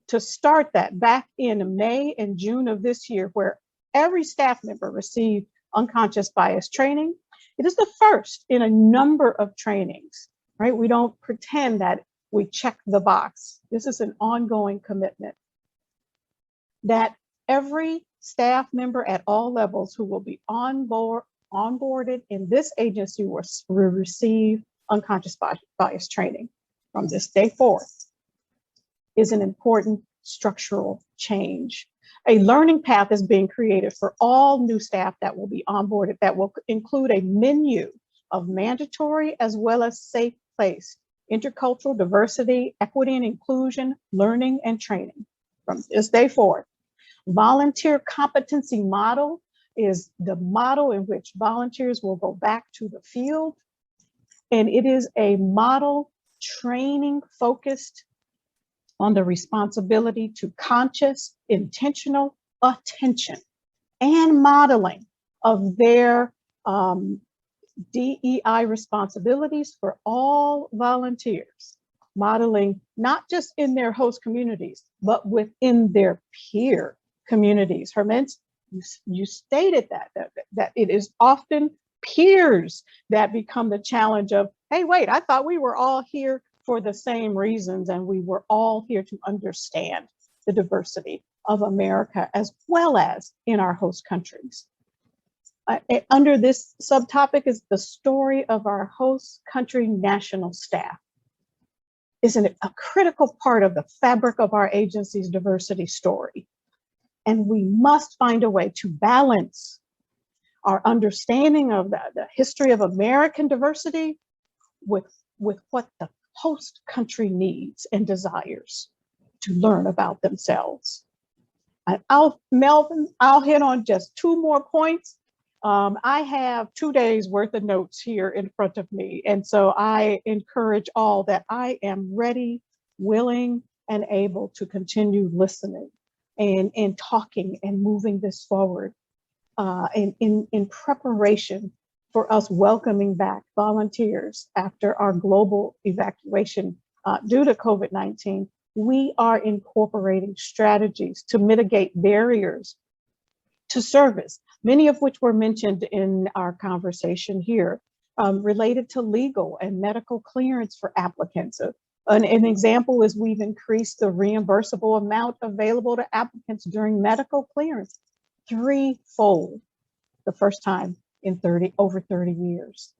to start that back in May and June of this year, where every staff member received unconscious bias training. It is the first in a number of trainings, right? We don't pretend that we check the box. This is an ongoing commitment that every staff member at all levels who will be onboarded in this agency will receive unconscious bias training from this day forward is an important structural change. A learning path is being created for all new staff that will be onboarded that will include a menu of mandatory as well as safe place, intercultural diversity, equity and inclusion, learning and training from this day forward. Volunteer competency model is the model in which volunteers will go back to the field. And it is a model training focused on the responsibility to conscious, intentional attention and modeling of their DEI responsibilities for all volunteers, modeling not just in their host communities, but within their peer communities. Herman, you stated that it is often peers that become the challenge of, hey, wait, I thought we were all here for the same reasons and we were all here to understand the diversity of America as well as in our host countries. Under this subtopic is the story of our host country national staff. Isn't it a critical part of the fabric of our agency's diversity story? And we must find a way to balance our understanding of the history of American diversity with what the host country needs and desires to learn about themselves. And Melvin, I'll hit on just two more points. I have 2 days worth of notes here in front of me. And so I encourage all that I am ready, willing, and able to continue listening and talking and moving this forward in preparation for us welcoming back volunteers after our global evacuation due to COVID-19. We are incorporating strategies to mitigate barriers to service, many of which were mentioned in our conversation here, related to legal and medical clearance for applicants. An example is we've increased the reimbursable amount available to applicants during medical clearance threefold, the first time in over 30 years.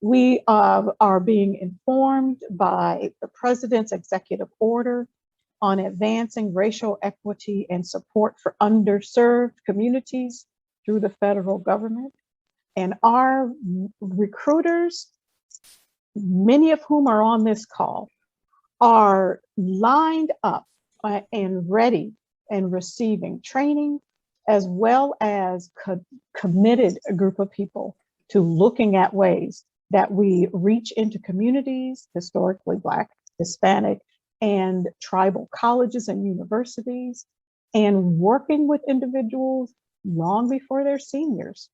We are being informed by the President's executive order on advancing racial equity and support for underserved communities through the federal government. And our recruiters many of whom are on this call, are lined up and ready and receiving training, as well as committed a group of people to looking at ways that we reach into communities, historically Black, Hispanic, and tribal colleges and universities, and working with individuals long before they're seniors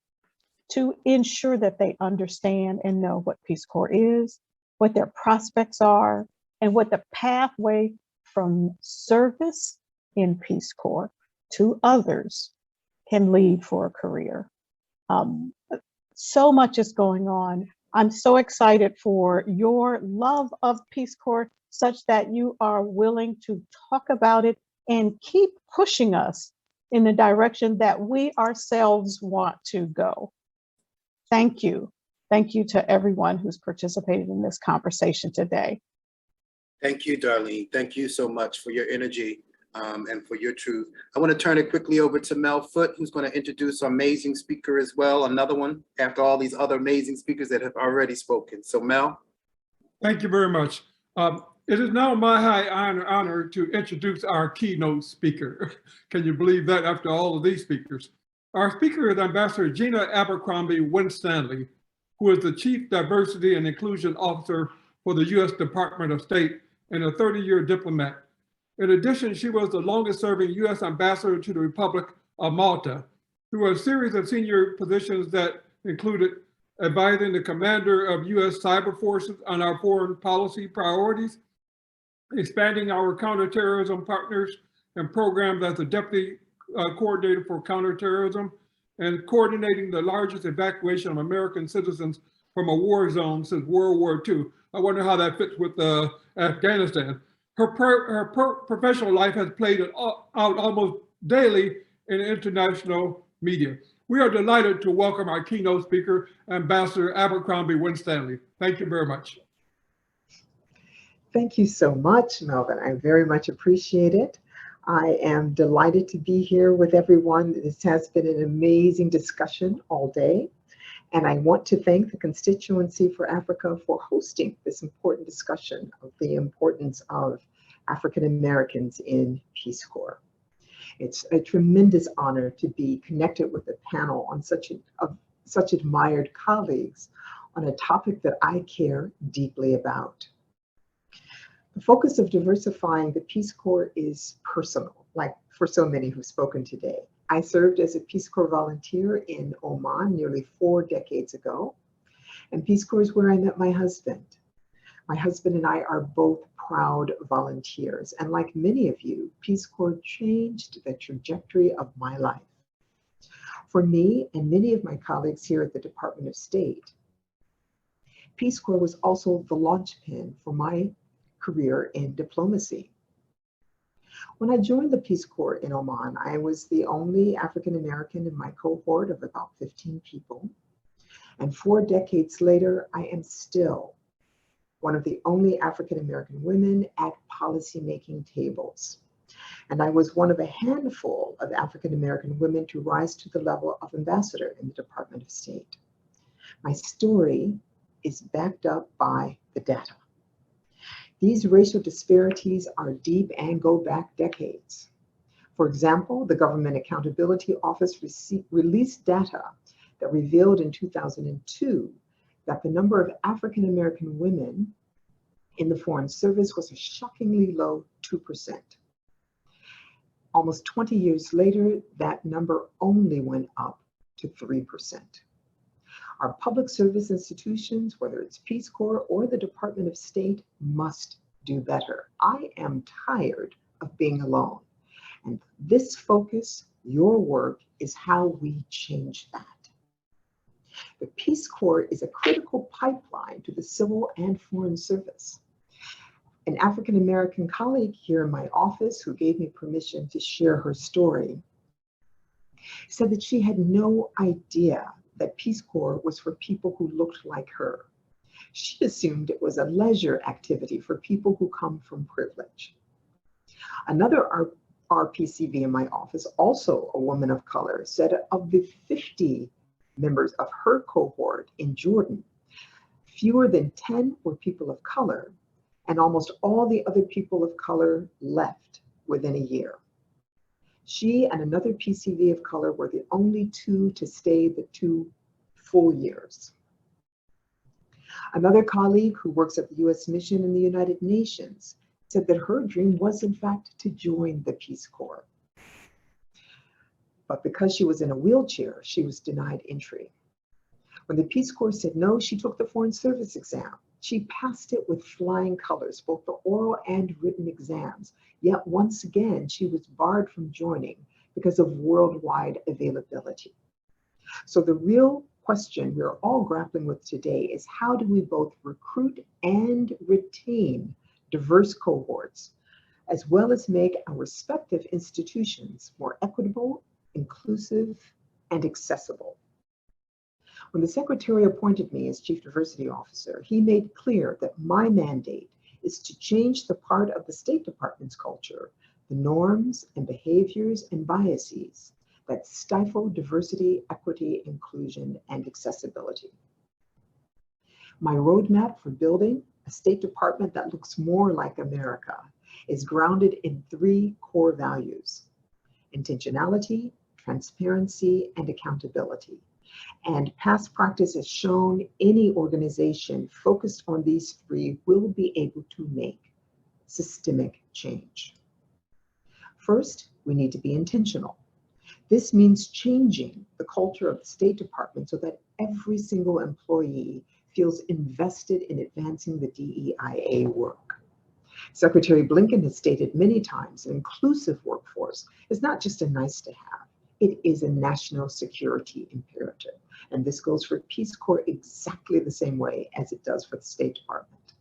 to ensure that they understand and know what Peace Corps is, what their prospects are, and what the pathway from service in Peace Corps to others can lead for a career. So much is going on. I'm so excited for your love of Peace Corps, such that you are willing to talk about it and keep pushing us in the direction that we ourselves want to go. Thank you. Thank you to everyone who's participated in this conversation today. Thank you, Darlene. Thank you so much for your energy and for your truth. I want to turn it quickly over to Mel Foote, who's going to introduce our amazing speaker as well, another one after all these other amazing speakers that have already spoken. So Mel. Thank you very much. It is now my high honor to introduce our keynote speaker. Can you believe that after all of these speakers? Our speaker is Ambassador Gina Abercrombie-Winstanley, who is the Chief Diversity and Inclusion Officer for the U.S. Department of State and a 30-year diplomat. In addition, she was the longest serving U.S. Ambassador to the Republic of Malta through a series of senior positions that included advising the commander of U.S. cyber forces on our foreign policy priorities, expanding our counterterrorism partners and programs as the deputy coordinator for counterterrorism, and coordinating the largest evacuation of American citizens from a war zone since World War II. I wonder how that fits with Afghanistan. Her professional life has played out almost daily in international media. We are delighted to welcome our keynote speaker, Ambassador Abercrombie-Winstanley. Thank you very much. Thank you so much, Melvin. I very much appreciate it. I am delighted to be here with everyone. This has been an amazing discussion all day. And I want to thank the Constituency for Africa for hosting this important discussion of the importance of African Americans in Peace Corps. It's a tremendous honor to be connected with a panel on such admired colleagues on a topic that I care deeply about. The focus of diversifying the Peace Corps is personal, like for so many who've spoken today. I served as a Peace Corps volunteer in Oman nearly 4 decades ago, and Peace Corps is where I met my husband. My husband and I are both proud volunteers, and like many of you, Peace Corps changed the trajectory of my life. For me and many of my colleagues here at the Department of State, Peace Corps was also the linchpin for my career in diplomacy. When I joined the Peace Corps in Oman, I was the only African American in my cohort of about 15 people. And 4 decades later, I am still one of the only African American women at policymaking tables. And I was one of a handful of African American women to rise to the level of ambassador in the Department of State. My story is backed up by the data. These racial disparities are deep and go back decades. For example, the Government Accountability Office released data that revealed in 2002 that the number of African American women in the Foreign Service was a shockingly low 2%. Almost 20 years later, that number only went up to 3%. Our public service institutions, whether it's Peace Corps or the Department of State, must do better. I am tired of being alone. And this focus, your work, is how we change that. The Peace Corps is a critical pipeline to the civil and foreign service. An African American colleague here in my office who gave me permission to share her story said that she had no idea that Peace Corps was for people who looked like her. She assumed it was a leisure activity for people who come from privilege. Another RPCV in my office, also a woman of color, said of the 50 members of her cohort in Jordan, Fewer than 10 were people of color, and almost all the other people of color left within a year. She and another PCV of color were the only two to stay the 2 full years. Another colleague who works at the U.S. mission in the United Nations said that her dream was, in fact, to join the Peace Corps. But because she was in a wheelchair, she was denied entry. When the Peace Corps said no, she took the Foreign Service exam. She passed it with flying colors, both the oral and written exams. Yet once again, she was barred from joining because of worldwide availability. So the real question we're all grappling with today is, how do we both recruit and retain diverse cohorts, as well as make our respective institutions more equitable, inclusive, and accessible? When the Secretary appointed me as Chief Diversity Officer, he made clear that my mandate is to change the part of the State Department's culture, the norms and behaviors and biases that stifle diversity, equity, inclusion, and accessibility. My roadmap for building a State Department that looks more like America is grounded in 3 core values: intentionality, transparency, and accountability. And past practice has shown any organization focused on these 3 will be able to make systemic change. First, we need to be intentional. This means changing the culture of the State Department so that every single employee feels invested in advancing the DEIA work. Secretary Blinken has stated many times an inclusive workforce is not just a nice to have, it is a national security imperative. And this goes for Peace Corps exactly the same way as it does for the State Department.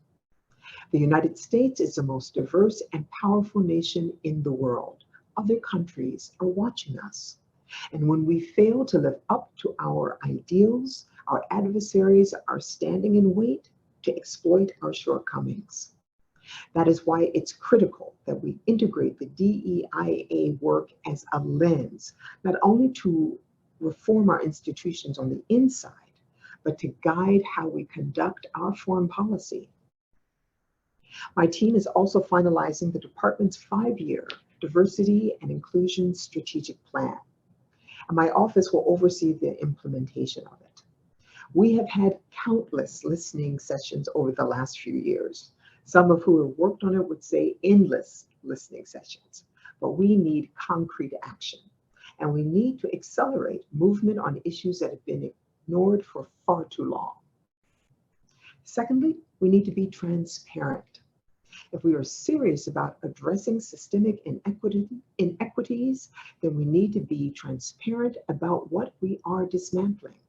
The United States is the most diverse and powerful nation in the world. Other countries are watching us. And when we fail to live up to our ideals, our adversaries are standing in wait to exploit our shortcomings. That is why it's critical that we integrate the DEIA work as a lens, not only to reform our institutions on the inside, but to guide how we conduct our foreign policy. My team is also finalizing the department's 5-year diversity and inclusion strategic plan, and my office will oversee the implementation of it. We have had countless listening sessions over the last few years. Some of who have worked on it would say endless listening sessions, but we need concrete action, and we need to accelerate movement on issues that have been ignored for far too long. Secondly, we need to be transparent. If we are serious about addressing systemic inequities, then we need to be transparent about what we are dismantling.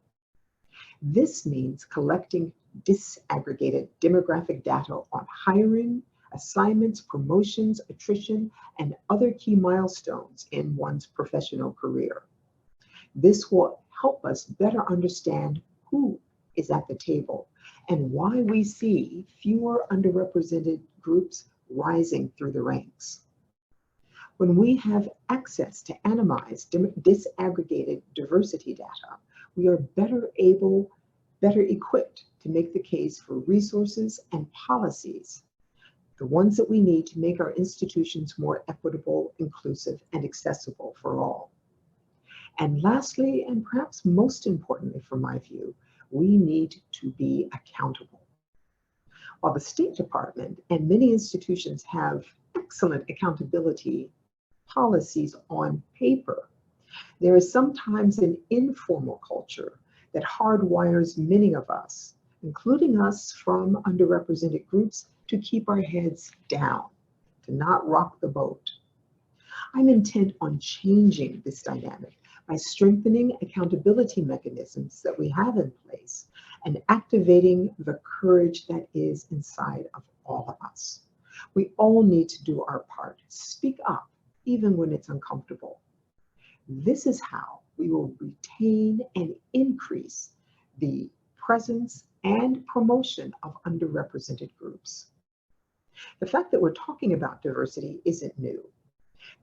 This means collecting disaggregated demographic data on hiring, assignments, promotions, attrition, and other key milestones in one's professional career. This will help us better understand who is at the table and why we see fewer underrepresented groups rising through the ranks. When we have access to anonymized, disaggregated diversity data, we are better equipped to make the case for resources and policies, the ones that we need to make our institutions more equitable, inclusive, and accessible for all. And lastly, and perhaps most importantly from my view, we need to be accountable. While the State Department and many institutions have excellent accountability policies on paper, there is sometimes an informal culture that hardwires many of us, including us from underrepresented groups, to keep our heads down, to not rock the boat. I'm intent on changing this dynamic by strengthening accountability mechanisms that we have in place and activating the courage that is inside of all of us. We all need to do our part, speak up, even when it's uncomfortable. This is how we will retain and increase the presence and promotion of underrepresented groups. The fact that we're talking about diversity isn't new.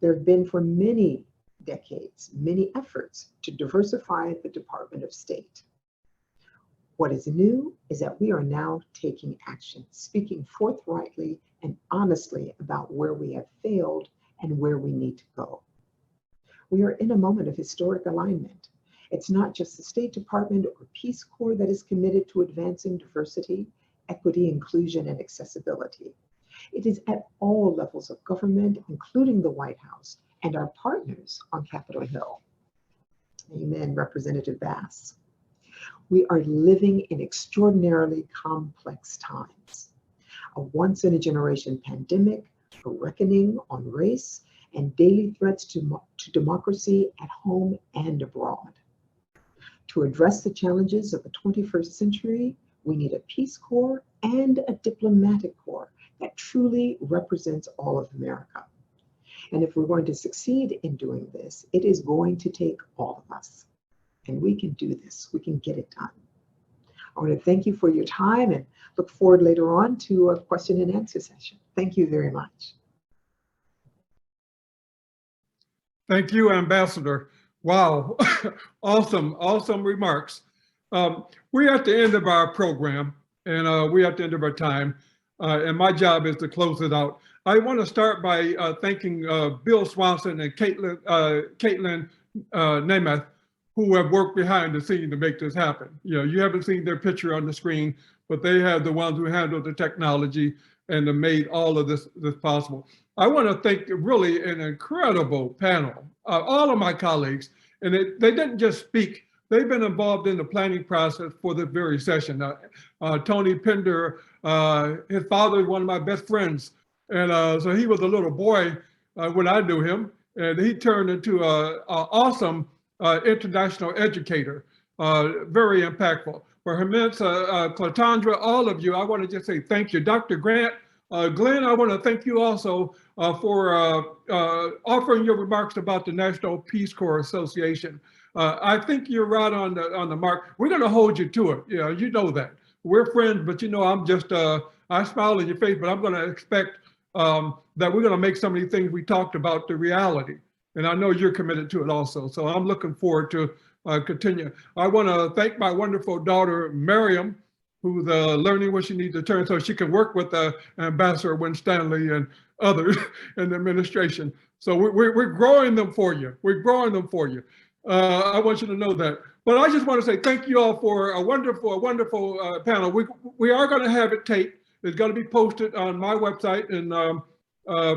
There have been for many decades, many efforts to diversify the Department of State. What is new is that we are now taking action, speaking forthrightly and honestly about where we have failed and where we need to go. We are in a moment of historic alignment. It's not just the State Department or Peace Corps that is committed to advancing diversity, equity, inclusion, and accessibility. It is at all levels of government, including the White House and our partners on Capitol Hill. Amen, Representative Bass. We are living in extraordinarily complex times. A once-in-a-generation pandemic, a reckoning on race, and daily threats to democracy at home and abroad. To address the challenges of the 21st century, we need a Peace Corps and a diplomatic corps that truly represents all of America. And if we're going to succeed in doing this, it is going to take all of us. And we can do this, we can get it done. I want to thank you for your time and look forward later on to a question and answer session. Thank you very much. Thank you, Ambassador. Wow, awesome remarks. We're at the end of our program and we're at the end of our time. And my job is to close it out. I want to start by thanking Bill Swanson and Caitlin Nemeth, who have worked behind the scene to make this happen. You know, you haven't seen their picture on the screen, but they have the ones who handle the technology and have made all of this possible. I want to thank really an incredible panel, all of my colleagues, and they didn't just speak, they've been involved in the planning process for this very session. Tony Pinder, his father is one of my best friends, and so he was a little boy when I knew him, and he turned into an awesome international educator, very impactful. For Herman, Clatandra, all of you, I want to just say thank you. Dr. Grant, Glenn, I want to thank you also for offering your remarks about the National Peace Corps Association. I think you're right on the mark. We're going to hold you to it. You know that. We're friends, but you know, I'm just, I smile in your face, but I'm going to expect that we're going to make some of these things we talked about the reality. And I know you're committed to it also. So I'm looking forward to continue. I want to thank my wonderful daughter, Miriam, who's learning what she needs to turn so she can work with Ambassador Winstanley and others in the administration. So we're growing them for you. We're growing them for you. I want you to know that. But I just want to say thank you all for a wonderful panel. We are going to have it taped. It's going to be posted on my website and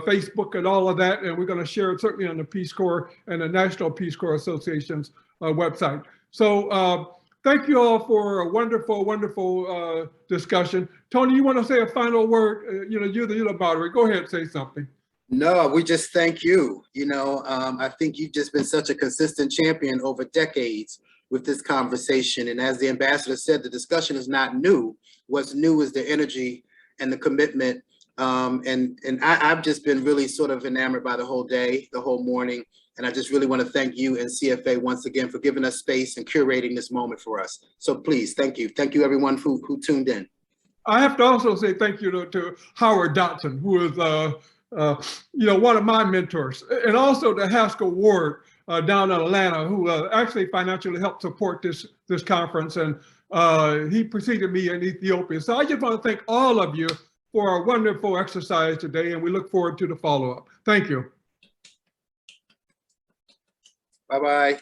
Facebook and all of that. And we're going to share it certainly on the Peace Corps and the National Peace Corps Association's website. So thank you all for a wonderful discussion. Tony, you want to say a final word? You're the moderator. Go ahead and say something. No, we just thank you. I think you've just been such a consistent champion over decades with this conversation. And as the ambassador said, the discussion is not new. What's new is the energy and the commitment. And I've just been really sort of enamored by the whole day, the whole morning. And I just really want to thank you and CFA once again for giving us space and curating this moment for us. So please, thank you. Thank you everyone who tuned in. I have to also say thank you to Howard Dotson, who is one of my mentors, and also to Haskell Ward down in Atlanta, who actually financially helped support this conference, and he preceded me in Ethiopia. So I just want to thank all of you for a wonderful exercise today, and we look forward to the follow-up. Thank you. Bye-bye.